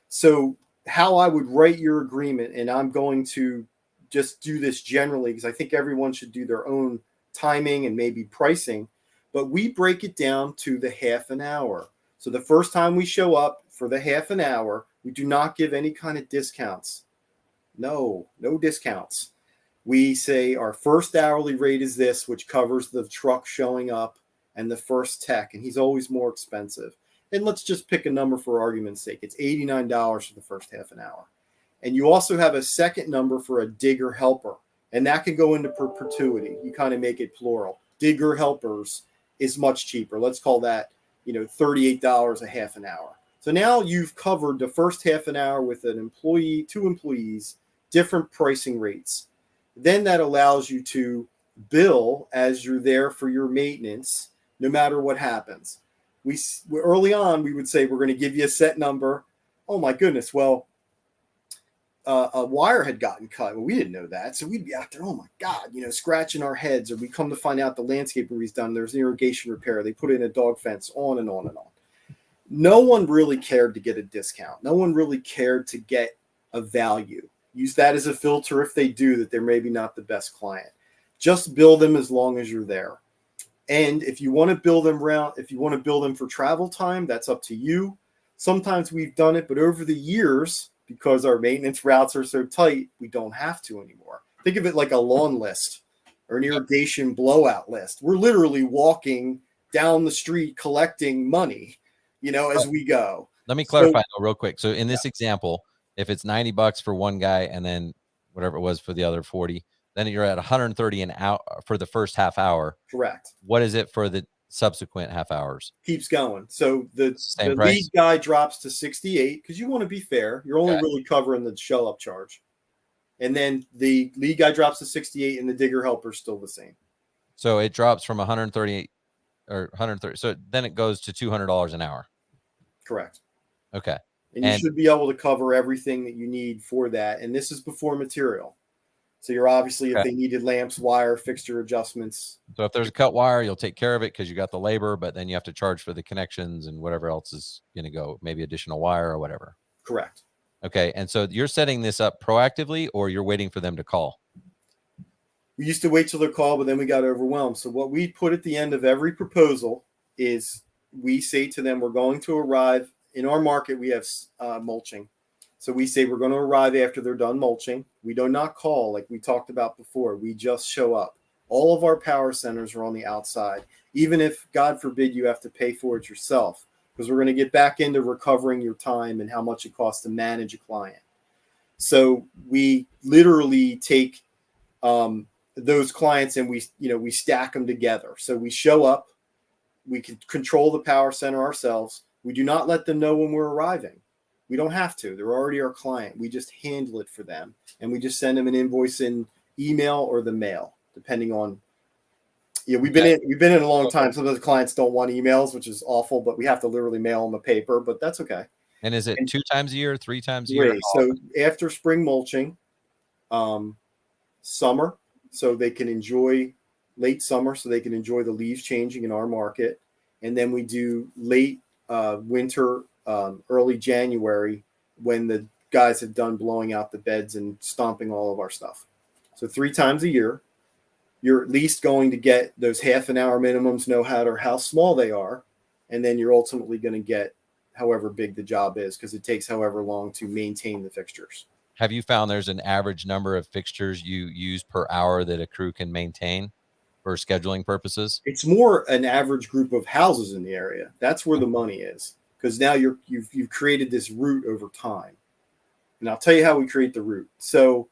D: So how I would write your agreement, and I'm going to just do this generally because I think everyone should do their own timing and maybe pricing, but we break it down to the half an hour. So the first time we show up for the half an hour, we do not give any kind of discounts. No discounts. We say our first hourly rate is this, which covers the truck showing up and the first tech, and he's always more expensive. And let's just pick a number for argument's sake. It's $89 for the first half an hour. And you also have a second number for a digger helper, and that can go into perpetuity. You kind of make it plural. digger helpers is much cheaper. Let's call that, $38 a half an hour. So now you've covered the first half an hour with an employee, 2 employees, different pricing rates. Then that allows you to bill as you're there for your maintenance, no matter what happens. We early on, we would say, we're going to give you a set number. Oh my goodness. Well, a wire had gotten cut. Well, we didn't know that. So we'd be out there, oh my God, scratching our heads. Or we come to find out the landscaping was done. There's an irrigation repair. They put in a dog fence, on and on and on. No one really cared to get a discount. No one really cared to get a value. Use that as a filter if they do, that they're maybe not the best client. Just bill them as long as you're there. And if you want to bill them for travel time, that's up to you. Sometimes we've done it, but over the years, because our maintenance routes are so tight, we don't have to anymore. Think of it like a lawn list or an irrigation blowout list. We're literally walking down the street collecting money, as we go.
A: Let me clarify real quick. So in this example, if it's $90 for one guy and then whatever it was for the other 40, then you're at 130 an hour for the first half hour.
D: Correct.
A: What is it for the subsequent half hours?
D: Keeps going. So the lead guy drops to 68 because you want to be fair. You're only really covering the show up charge. And then the lead guy drops to 68 and the digger helper is still the same.
A: So it drops from 138 or 130. So then it goes to $200 an hour.
D: Correct.
A: Okay.
D: And you should be able to cover everything that you need for that. And this is before material. So you're obviously, if they needed lamps, wire, fixture adjustments.
A: So if there's a cut wire, you'll take care of it because you got the labor, but then you have to charge for the connections and whatever else is going to go, maybe additional wire or whatever.
D: Correct.
A: Okay. And so you're setting this up proactively or you're waiting for them to call?
D: We used to wait till their call, but then we got overwhelmed. So what we put at the end of every proposal is we say to them, we're going to arrive. In our market, we have mulching. So we say we're going to arrive after they're done mulching. We do not call like we talked about before. We just show up. All of our power centers are on the outside, even if, God forbid, you have to pay for it yourself, because we're going to get back into recovering your time and how much it costs to manage a client. So we literally take those clients and we stack them together. So we show up. We can control the power center ourselves. We do not let them know when we're arriving. We don't have to. They're already our client. We just handle it for them. And we just send them an invoice in email or the mail, depending on, we've been in a long time. Some of the clients don't want emails, which is awful, but we have to literally mail them a paper, but that's okay.
A: And is it 2 times a year, 3 times a year?
D: So after spring mulching, summer, so they can enjoy late summer, so they can enjoy the leaves changing in our market. And then we do late winter, early January, when the guys have done blowing out the beds and stomping all of our stuff. So 3 times a year, you're at least going to get those half an hour minimums, no matter how small they are. And then you're ultimately going to get however big the job is, because it takes however long to maintain the fixtures.
A: Have you found there's an average number of fixtures you use per hour that a crew can maintain for scheduling purposes?
D: It's more an average group of houses in the area. That's where the money is, because now you've created this route over time. And I'll tell you how we create the route. So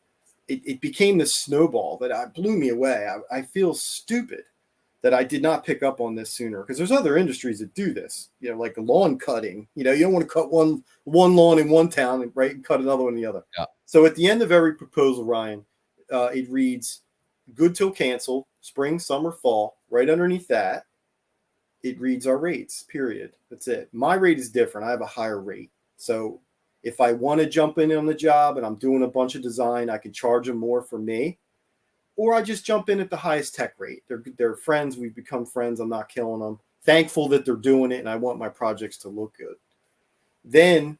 D: it became this snowball that blew me away. I feel stupid that I did not pick up on this sooner, because there's other industries that do this, like lawn cutting. You don't want to cut one lawn in one town and cut another one in the other.
A: Yeah.
D: So at the end of every proposal, Ryan, it reads good till canceled, spring, summer, fall. Right underneath that, it reads our rates, period. That's it. My rate is different. I have a higher rate. So if I want to jump in on the job and I'm doing a bunch of design, I can charge them more for me. Or I just jump in at the highest tech rate. They're friends. We've become friends. I'm not killing them. Thankful that they're doing it, and I want my projects to look good. Then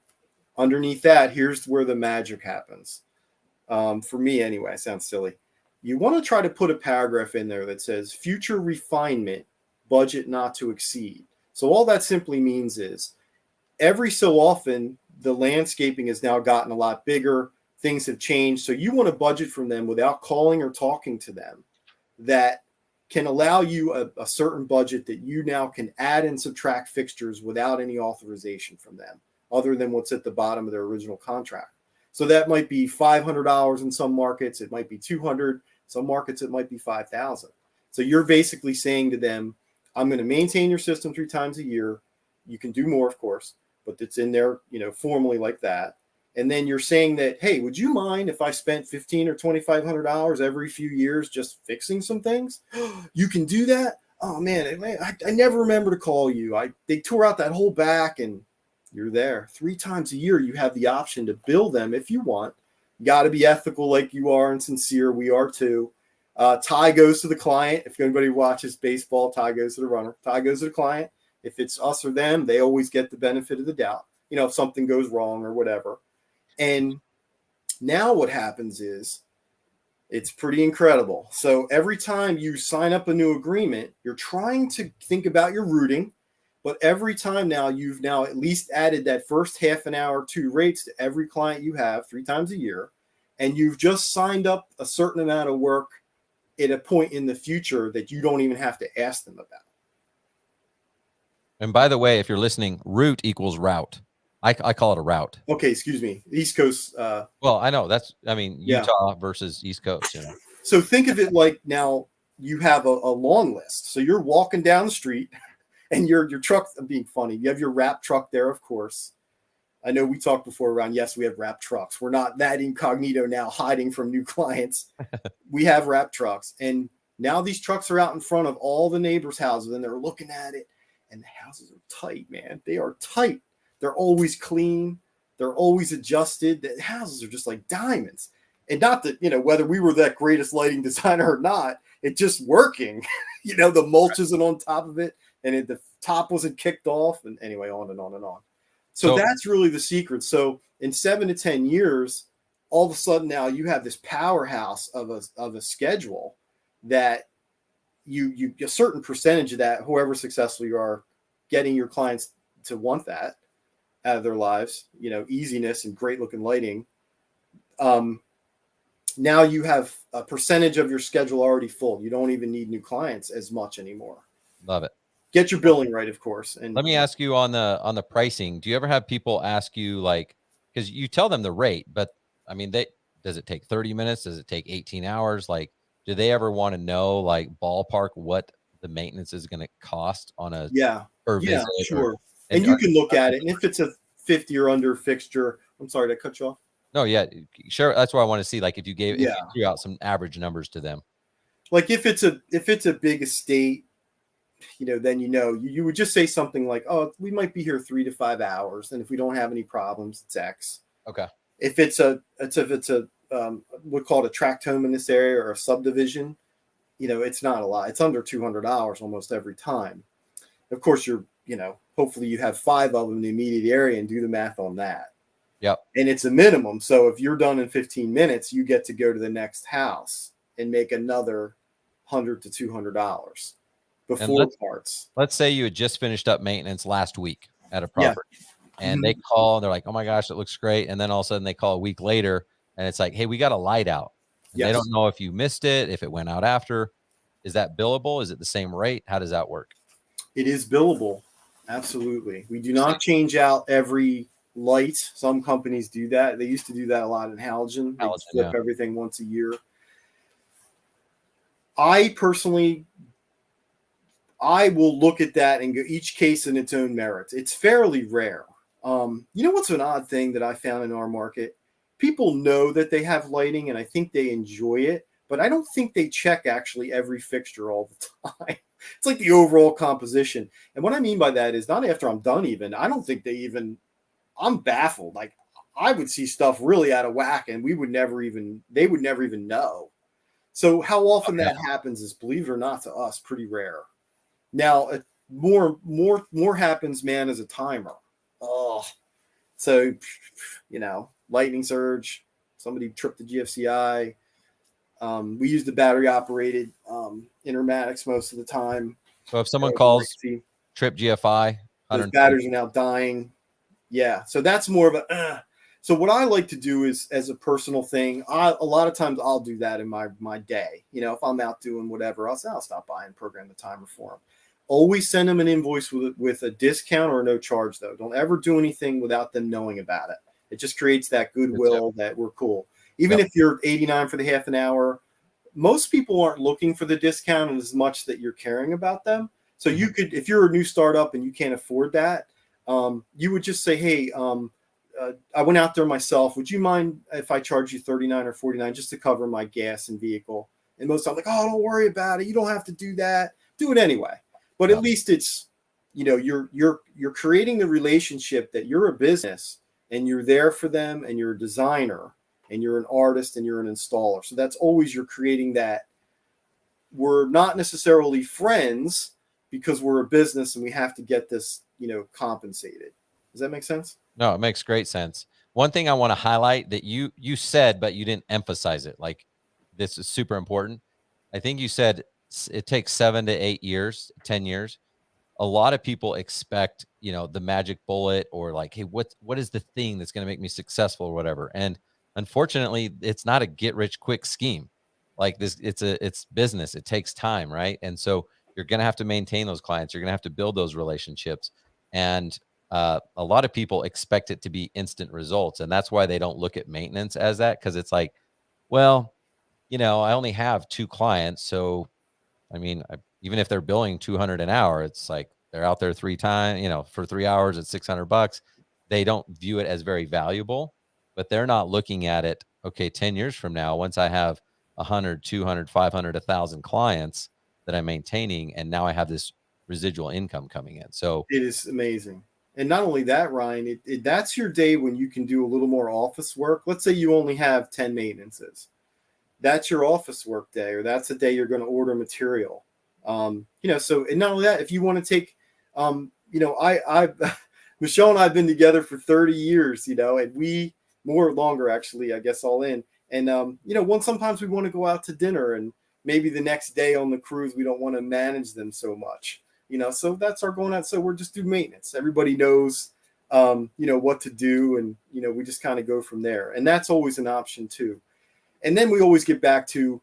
D: underneath that, here's where the magic happens. For me anyway, sounds silly. You want to try to put a paragraph in there that says future refinement, budget not to exceed. So all that simply means is every so often, the landscaping has now gotten a lot bigger. Things have changed. So you want to budget from them without calling or talking to them, that can allow you a certain budget that you now can add and subtract fixtures without any authorization from them, other than what's at the bottom of their original contract. So that might be $500 in some markets. It might be $200. Some markets, it might be $5,000. So you're basically saying to them, I'm going to maintain your system 3 times a year. You can do more, of course, but it's in there, formally like that. And then you're saying that, hey, would you mind if I spent $1,500 or $2,500 every few years just fixing some things? You can do that? Oh man, I never remember to call you. They tore out that whole back, and you're there 3 times a year. You have the option to bill them if you want. You got to be ethical like you are and sincere. We are too. Tie goes to the client. If anybody watches baseball, tie goes to the runner. Tie goes to the client. If it's us or them, they always get the benefit of the doubt. If something goes wrong or whatever. And now what happens is it's pretty incredible. So every time you sign up a new agreement, you're trying to think about your routing, but every time now you've now at least added that first half an hour 2 rates to every client you have 3 times a year, and you've just signed up a certain amount of work at a point in the future that you don't even have to ask them about.
A: And by the way, if you're listening, route equals route. I call it a route.
D: Okay, excuse me. East Coast.
A: Well, I know Utah versus East Coast.
D: So think of it like now you have a long list. So you're walking down the street, and your truck. I'm being funny. You have your wrap truck there, of course. I know we talked before around. Yes, we have wrap trucks. We're not that incognito now, hiding from new clients. We have wrap trucks, and now these trucks are out in front of all the neighbors' houses, and they're looking at it. And the houses are tight, man. They are tight. They're always clean. They're always adjusted. The houses are just like diamonds. And not that, whether we were that greatest lighting designer or not, it's just working. The mulch isn't on top of it, and the top wasn't kicked off. And anyway, on and on and on. So that's really the secret. So in 7 to 10 years, all of a sudden now you have this powerhouse of a schedule that you a certain percentage of that, whoever successful you are, getting your clients to want that out of their lives, easiness and great looking lighting. Now you have a percentage of your schedule already full. You don't even need new clients as much anymore.
A: Love it.
D: Get your billing right, of course. And
A: let me ask you on the pricing. Do you ever have people ask you, because you tell them the rate, but I mean, does it take 30 minutes? Does it take 18 hours? Do they ever want to know ballpark what the maintenance is going to cost on a per visit?
D: Sure. And you can look at it, and if it's a 50 or under fixture, I'm sorry, did I cut you off?
A: No, yeah, sure. That's what I want to see. If you if you threw out some average numbers to them.
D: If it's a big estate, then you would just say something like, oh, we might be here 3 to 5 hours, and if we don't have any problems, it's X.
A: Okay.
D: If it's a we'll call it a tract home in this area or a subdivision, it's not a lot. It's under $200 almost every time. Of course, hopefully you have 5 of them in the immediate area, and do the math on that.
A: Yep. And
D: it's a minimum. So if you're done in 15 minutes, you get to go to the next house and make another $100 to $200 before parts.
A: Let's say you had just finished up maintenance last week at a property, and they call and they're like, oh my gosh, it looks great. And then all of a sudden they call a week later, and it's like, hey, we got a light out. They don't know if you missed it, if it went out after. Is that billable? Is it the same rate? How does that work?
D: It is billable. Absolutely. We do not change out every light. Some companies do that. They used to do that a lot in halogen. They flip everything once a year. I personally, will look at that and go each case in its own merits. It's fairly rare. What's an odd thing that I found in our market? People know that they have lighting, and I think they enjoy it, but I don't think they check actually every fixture all the time. It's like the overall composition. And what I mean by that is not after I'm done even. I don't think I'm baffled. I would see stuff really out of whack, and they would never even know. So how often that happens is, believe it or not, to us, pretty rare. Now, more happens, man, as a timer. Oh, so, lightning surge, somebody tripped the GFCI. We use the battery operated intermatics most of the time.
A: So if someone calls trip GFI,
D: those batteries are now dying. Yeah. So that's more of a, so what I like to do is, as a personal thing, a lot of times I'll do that in my day. If I'm out doing whatever, I'll stop by and program the timer for them. Always send them an invoice with a discount or no charge, though. Don't ever do anything without them knowing about it. It just creates that goodwill that we're cool. Even if you're $89 for the half an hour, most people aren't looking for the discount as much that you're caring about them. So you could, if you're a new startup and you can't afford that, you would just say, hey, I went out there myself. Would you mind if I charge you $39 or $49 just to cover my gas and vehicle? And most I'm like, oh, don't worry about it. You don't have to do that. Do it anyway. But at least it's, you're creating the relationship that you're a business and you're there for them and you're a designer and you're an artist and you're an installer. So that's always, you're creating that. We're not necessarily friends because we're a business and we have to get this, compensated. Does that make sense?
A: No, it makes great sense. One thing I want to highlight that you said, but you didn't emphasize it. Like, this is super important. I think you said it takes 7 to 8 years, 10 years. A lot of people expect, the magic bullet, or like, hey, what is the thing that's going to make me successful or whatever. And unfortunately, it's not a get rich quick scheme. Like this, it's business. It takes time, right? And so you're going to have to maintain those clients. You're going to have to build those relationships. And a lot of people expect it to be instant results. And that's why they don't look at maintenance as that, because it's like, well, I only have 2 clients. So, I mean, even if they're billing $200 an hour, it's like they're out there 3 times, for 3 hours at $600. They don't view it as very valuable, but they're not looking at it. Okay, 10 years from now, once I have 100, 200, 500, 1,000 clients that I'm maintaining, and now I have this residual income coming in. So
D: it is amazing. And not only that, Ryan, that's your day when you can do a little more office work. Let's say you only have 10 maintenances. That's your office work day, or that's the day you're going to order material. So, and not only that, if you want to take, Michelle and I have been together for 30 years, and we more longer, actually, I guess all in. And, sometimes we want to go out to dinner, and maybe the next day on the cruise, we don't want to manage them so much, so that's our going out. So we're just do maintenance. Everybody knows, what to do. And, we just kind of go from there. And that's always an option too. And then we always get back to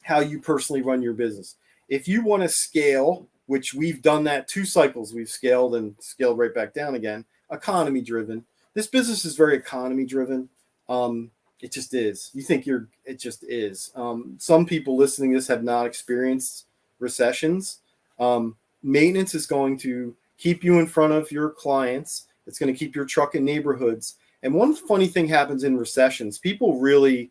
D: how you personally run your business. If you want to scale, which we've done that 2 cycles, we've scaled and scaled right back down again, economy driven. This business is very economy driven. It just is. It just is. Some people listening to this have not experienced recessions. Maintenance is going to keep you in front of your clients. It's going to keep your truck in neighborhoods. And one funny thing happens in recessions. People really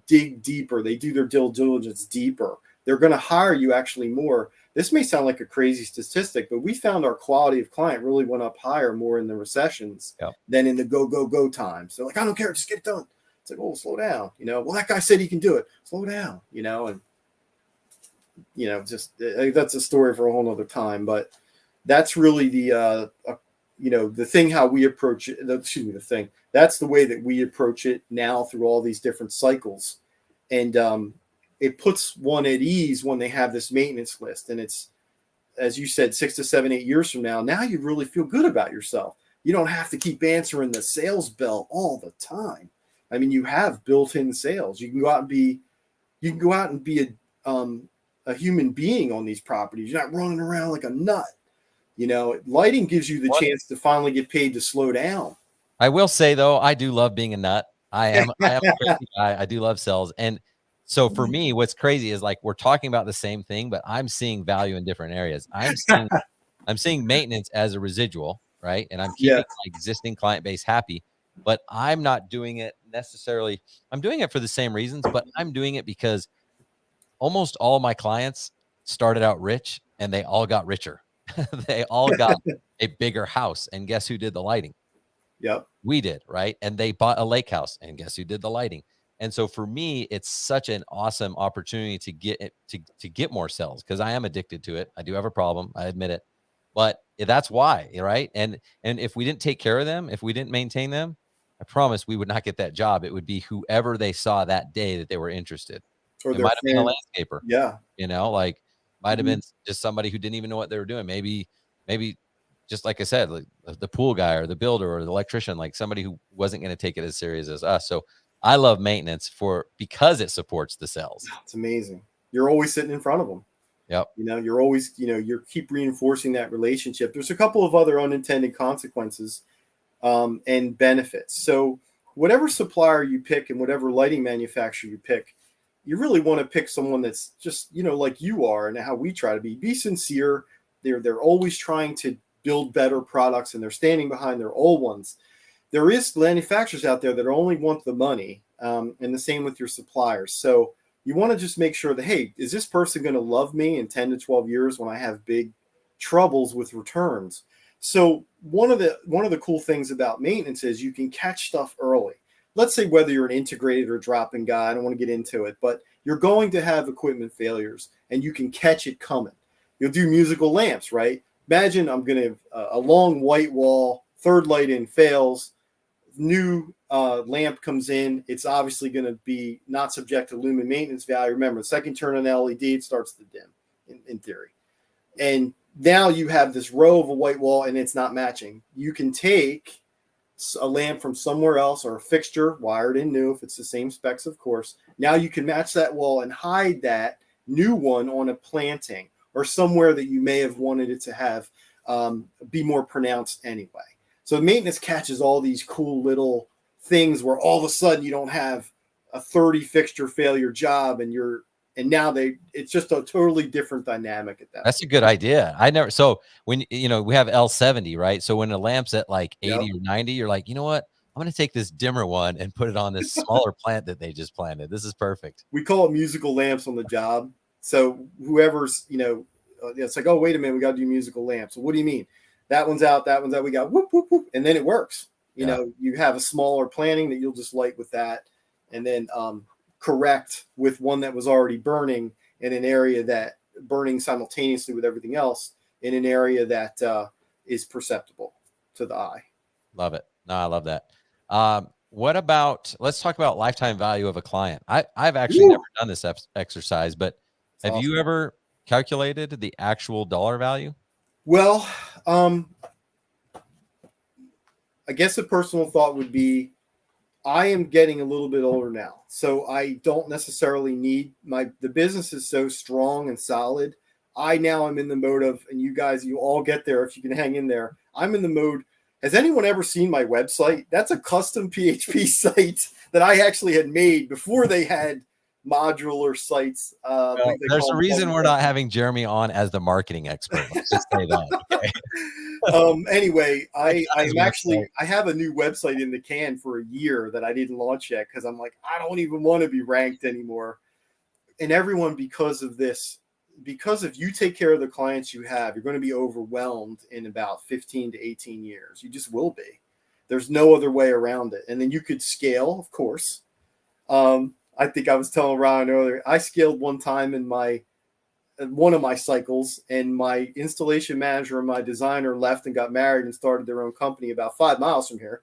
D: dig deeper. They do their due diligence deeper. They're going to hire you actually more. This may sound like a crazy statistic, but we found our quality of client really went up higher more in the recessions than in the go times. They're like, I don't care, just get it done. It's like, oh, slow down. Well, that guy said he can do it. Slow down, and just that's a story for a whole nother time. But that's really the thing, how we approach it. The thing. That's the way that we approach it now through all these different cycles. And it puts one at ease when they have this maintenance list. And it's, as you said, 6 to 7, 8 years from now you really feel good about yourself. You don't have to keep answering the sales bell all the time. I mean, you have built-in sales. You can go out and be a human being on these properties. You're not running around like a nut. Lighting gives you the chance to finally get paid to slow down.
A: I will say, though, I do love being a nut. I am a crazy guy. I do love sales. And so for me, what's crazy is, like, we're talking about the same thing, but I'm seeing value in different areas. I'm seeing maintenance as a residual, right? And I'm keeping my existing client base happy, but I'm not doing it necessarily. I'm doing it for the same reasons, but I'm doing it because almost all my clients started out rich and they all got richer. They all got a bigger house. And guess who did the lighting?
D: Yep.
A: We did, right? And they bought a lake house, and guess who did the lighting? And so for me, it's such an awesome opportunity to get more sales, because I am addicted to it. I do have a problem, I admit it, but that's why, right? And if we didn't take care of them, if we didn't maintain them, I promise we would not get that job. It would be whoever they saw that day that they were interested.
D: Or
A: it might have been a landscaper.
D: Yeah.
A: Like might have been just somebody who didn't even know what they were doing. Maybe just like I said, like the pool guy or the builder or the electrician, like somebody who wasn't going to take it as serious as us. So I love maintenance because it supports the sales.
D: It's amazing. You're always sitting in front of them.
A: Yep.
D: You're always, you keep reinforcing that relationship. There's a couple of other unintended consequences and benefits. So whatever supplier you pick and whatever lighting manufacturer you pick, you really want to pick someone that's just, like you are and how we try to be sincere. They're always trying to build better products, and they're standing behind their old ones. There is manufacturers out there that only want the money, and the same with your suppliers. So you want to just make sure that, hey, is this person going to love me in 10 to 12 years when I have big troubles with returns? So one of the cool things about maintenance is you can catch stuff early. Let's say whether you're an integrated or drop-in guy, I don't want to get into it, but you're going to have equipment failures, and you can catch it coming. You'll do musical lamps, right? Imagine I'm going to a long white wall, third light in fails, new lamp comes in. It's obviously going to be not subject to lumen maintenance value. Remember, the second turn on LED, it starts to dim in theory. And now you have this row of a white wall and it's not matching. You can take a lamp from somewhere else or a fixture wired in new, if it's the same specs, of course. Now you can match that wall and hide that new one on a planting or somewhere that you may have wanted it to have be more pronounced anyway. So maintenance catches all these cool little things where all of a sudden you don't have a 30 fixture failure job it's just a totally different dynamic at that
A: That's
D: point.
A: a good idea. So when, we have L70, right? So when a lamp's at like 80 or 90, you're like, you know what? I'm going to take this dimmer one and put it on this smaller plant that they just planted. This is perfect.
D: We call it musical lamps on the job. So whoever's, it's like, oh, wait a minute, we got to do musical lamps. So what do you mean? That one's out, we got whoop, whoop, whoop. And then it works. You have a smaller planting that you'll just light with that, and then correct with one that was already burning in an area that burning simultaneously with everything else in an area that is perceptible to the eye.
A: Love it. No, I love that. Let's talk about lifetime value of a client. I've actually never done this exercise, but have you ever calculated the actual dollar value?
D: Well, I guess a personal thought would be, I am getting a little bit older now, so I don't necessarily need the business is so strong and solid. I now am in the mode of, and you guys, you all get there if you can hang in there. I'm in the mode. Has anyone ever seen my website? That's a custom PHP site that I actually had made before they had modular sites.
A: There's a reason we're not having Jeremy on as the marketing expert. Let's just say that. Okay.
D: Anyway, I have a new website in the can for a year that I didn't launch yet because I'm like, I don't even want to be ranked anymore. And everyone, because if you take care of the clients you have, you're going to be overwhelmed in about 15 to 18 years. You just will be. There's no other way around it. And then you could scale, of course. I think I was telling Ryan earlier, I scaled one time in one of my cycles, and my installation manager and my designer left and got married and started their own company about 5 miles from here,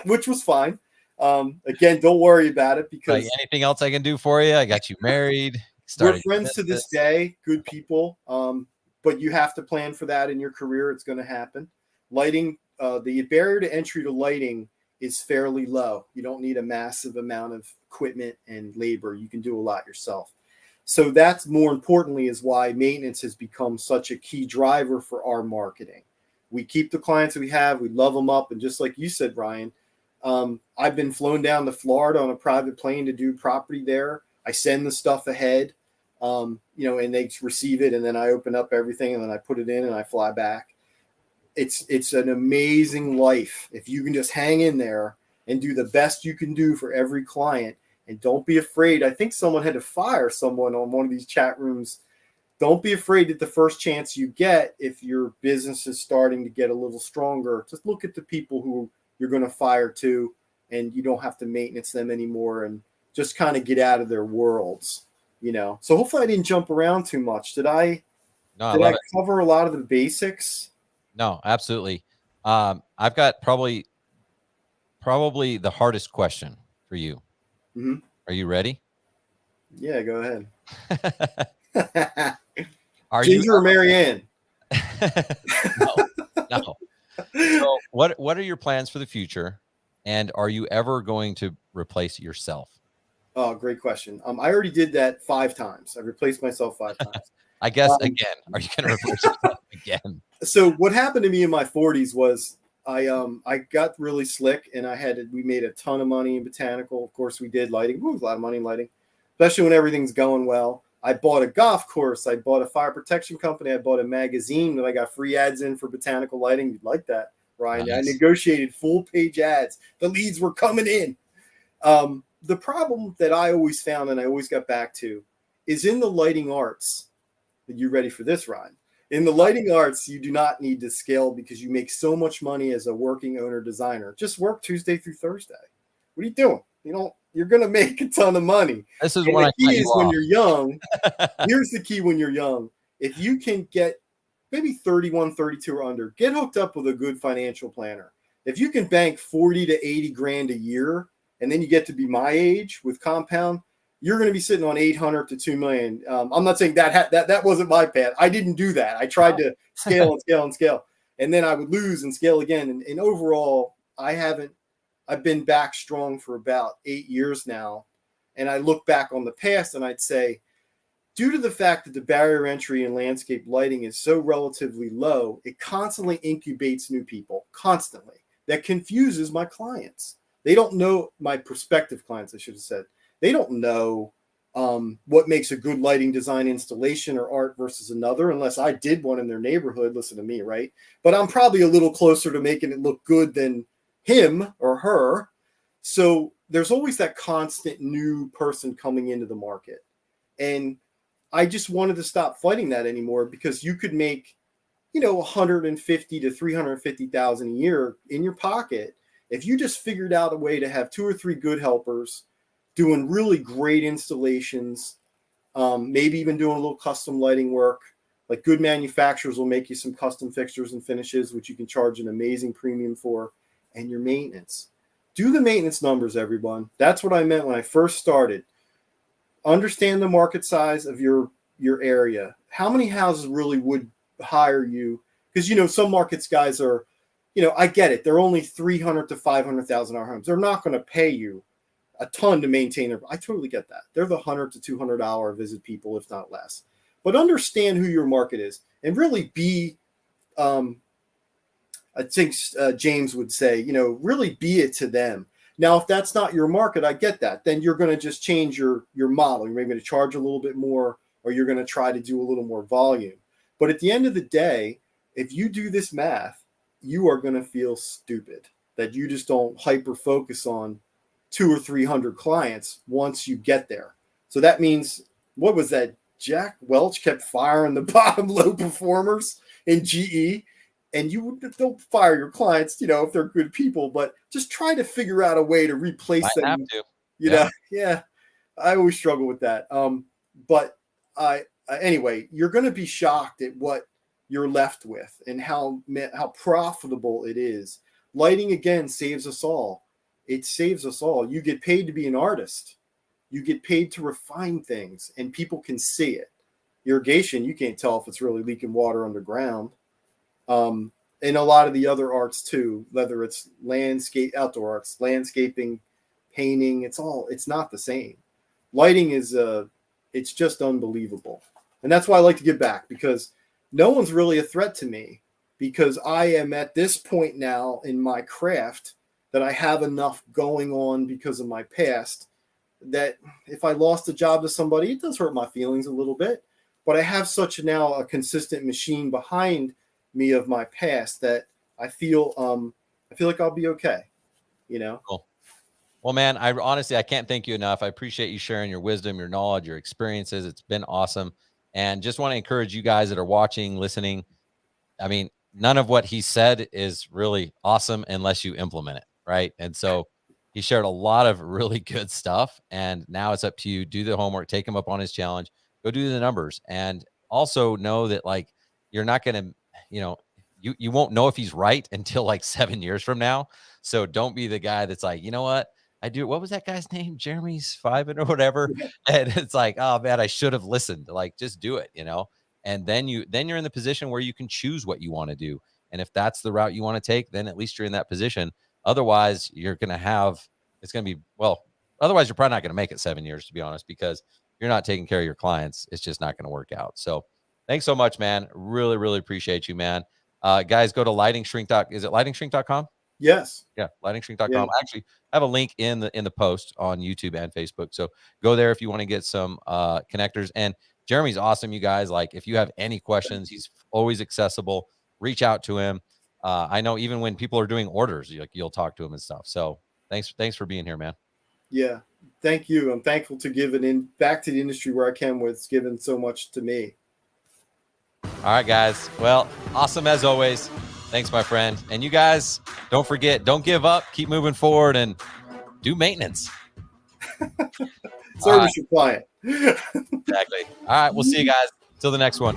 D: which was fine. Again, don't worry about it because
A: anything else I can do for you? I got you married.
D: We're friends to this day, good people. But you have to plan for that in your career. It's going to happen. Lighting, the barrier to entry to lighting is fairly low. You don't need a massive amount of equipment and labor. You can do a lot yourself. So that's more importantly is why maintenance has become such a key driver for our marketing. We keep the clients that we have. We love them up. And just like you said, Ryan, I've been flown down to Florida on a private plane to do property there. I send the stuff ahead, and they receive it. And then I open up everything and then I put it in and I fly back. It's an amazing life if you can just hang in there and do the best you can do for every client. And don't be afraid. I think someone had to fire someone on one of these chat rooms. Don't be afraid that the first chance you get, if your business is starting to get a little stronger, just look at the people who you're going to fire too, and you don't have to maintenance them anymore, and just kind of get out of their worlds, So hopefully I didn't jump around too much. Did I cover a lot of the basics?
A: No, absolutely. I've got probably the hardest question for you.
D: Mm-hmm.
A: Are you ready?
D: Yeah, go ahead.
A: Are
D: Ginger
A: you
D: or Marianne?
A: No. So what are your plans for the future, and are you ever going to replace yourself?
D: Oh, great question. I already did that 5 times. I replaced myself 5 times.
A: I guess again. Are you going to replace yourself again?
D: So what happened to me in my 40s was I got really slick, and we made a ton of money in botanical. Of course, we did lighting. It was a lot of money in lighting. especially when everything's going well. I bought a golf course. I bought a fire protection company. I bought a magazine that I got free ads in for botanical lighting. You'd like that, Ryan.
A: Nice.
D: I negotiated full page ads. The leads were coming in. The problem that I always found and I always got back to is in the lighting arts. Are you ready for this, Ryan? In the lighting arts, you do not need to scale because you make so much money as a working owner designer. Just work Tuesday through Thursday. What are you doing? You're going to make a ton of money.
A: This is
D: and
A: when
D: the key is when you're young. Here's the key when you're young. If you can get maybe 31, 32 or under, get hooked up with a good financial planner. If you can bank 40 to 80 grand a year, and then you get to be my age with compound, you're going to be sitting on 800 to 2 million. I'm not saying that wasn't my path. I didn't do that. I tried to scale and scale and scale, and then I would lose and scale again. And overall, I've been back strong for about 8 years now. And I look back on the past and I'd say, due to the fact that the barrier entry in landscape lighting is so relatively low, it constantly incubates new people, constantly. That confuses my clients. They don't know, my prospective clients, I should have said. They don't know what makes a good lighting design installation or art versus another, unless I did one in their neighborhood. Listen to me, right? But I'm probably a little closer to making it look good than him or her. So there's always that constant new person coming into the market. And I just wanted to stop fighting that anymore, because you could make, 150 to 350,000 a year in your pocket if you just figured out a way to have 2 or 3 good helpers doing really great installations, maybe even doing a little custom lighting work. Like good manufacturers will make you some custom fixtures and finishes, which you can charge an amazing premium for, and your maintenance. Do the maintenance numbers, everyone. That's what I meant when I first started. Understand the market size of your area. How many houses really would hire you? Because, some markets guys are, I get it. They're only 300 to 500,000 homes. They're not going to pay you a ton to maintain their. I totally get that. They're the $100 to $200 visit people, if not less. But understand who your market is and really be. I think James would say, really be it to them. Now, if that's not your market, I get that. Then you're going to just change your model. You're maybe going to charge a little bit more, or you're going to try to do a little more volume. But at the end of the day, if you do this math, you are going to feel stupid that you just don't hyper focus on 200 or 300 clients once you get there. So that means, what was that? Jack Welch kept firing the bottom low performers in GE. And you don't fire your clients, if they're good people, but just try to figure out a way to replace them.
A: Have to.
D: Yeah. I always struggle with that. But anyway, you're going to be shocked at what you're left with and how profitable it is. Lighting, again, saves us all. It saves us all. You get paid to be an artist. You get paid to refine things, and people can see it. Irrigation, you can't tell if it's really leaking water underground. And a lot of the other arts too, whether it's outdoor arts, landscaping, painting, it's not the same. Lighting is it's just unbelievable. And that's why I like to give back, because no one's really a threat to me, because I am at this point now in my craft that I have enough going on because of my past, that if I lost a job to somebody, it does hurt my feelings a little bit, but I have such now a consistent machine behind me of my past that I feel like I'll be okay.
A: Cool. Well, man, I can't thank you enough. I appreciate you sharing your wisdom, your knowledge, your experiences. It's been awesome. And just want to encourage you guys that are watching, listening. I mean, none of what he said is really awesome unless you implement it, right? And so he shared a lot of really good stuff. And now it's up to you. Do the homework, take him up on his challenge, go do the numbers. And also know that, you're not going to, you won't know if he's right until 7 years from now. So don't be the guy that's like, you know what? What was that guy's name? Jeremy Sviben or whatever. Yeah. And it's like, oh man, I should have listened. Just do it, and then you're in the position where you can choose what you want to do. And if that's the route you want to take, then at least you're in that position. Otherwise you're going to otherwise you're probably not going to make it 7 years, to be honest, because you're not taking care of your clients. It's just not going to work out. So thanks so much, man. Really, really appreciate you, man. Guys, go to lightingshrink. Is it lightingshrink.com?
D: Yes.
A: Yeah, lightingshrink.com.
D: Yeah.
A: Actually, I have a link in the post on YouTube and Facebook. So go there if you want to get some connectors. And Jeremy's awesome, you guys. Like, if you have any questions, he's always accessible. Reach out to him. I know even when people are doing orders, you'll talk to him and stuff. So thanks for being here, man.
D: Yeah. Thank you. I'm thankful to give it in back to the industry where I can, where it's given so much to me.
A: All right, guys. Well, awesome as always. Thanks, my friend. And you guys, don't forget, don't give up. Keep moving forward and do maintenance.
D: Service your client.
A: Exactly. All right. We'll see you guys. Till the next one.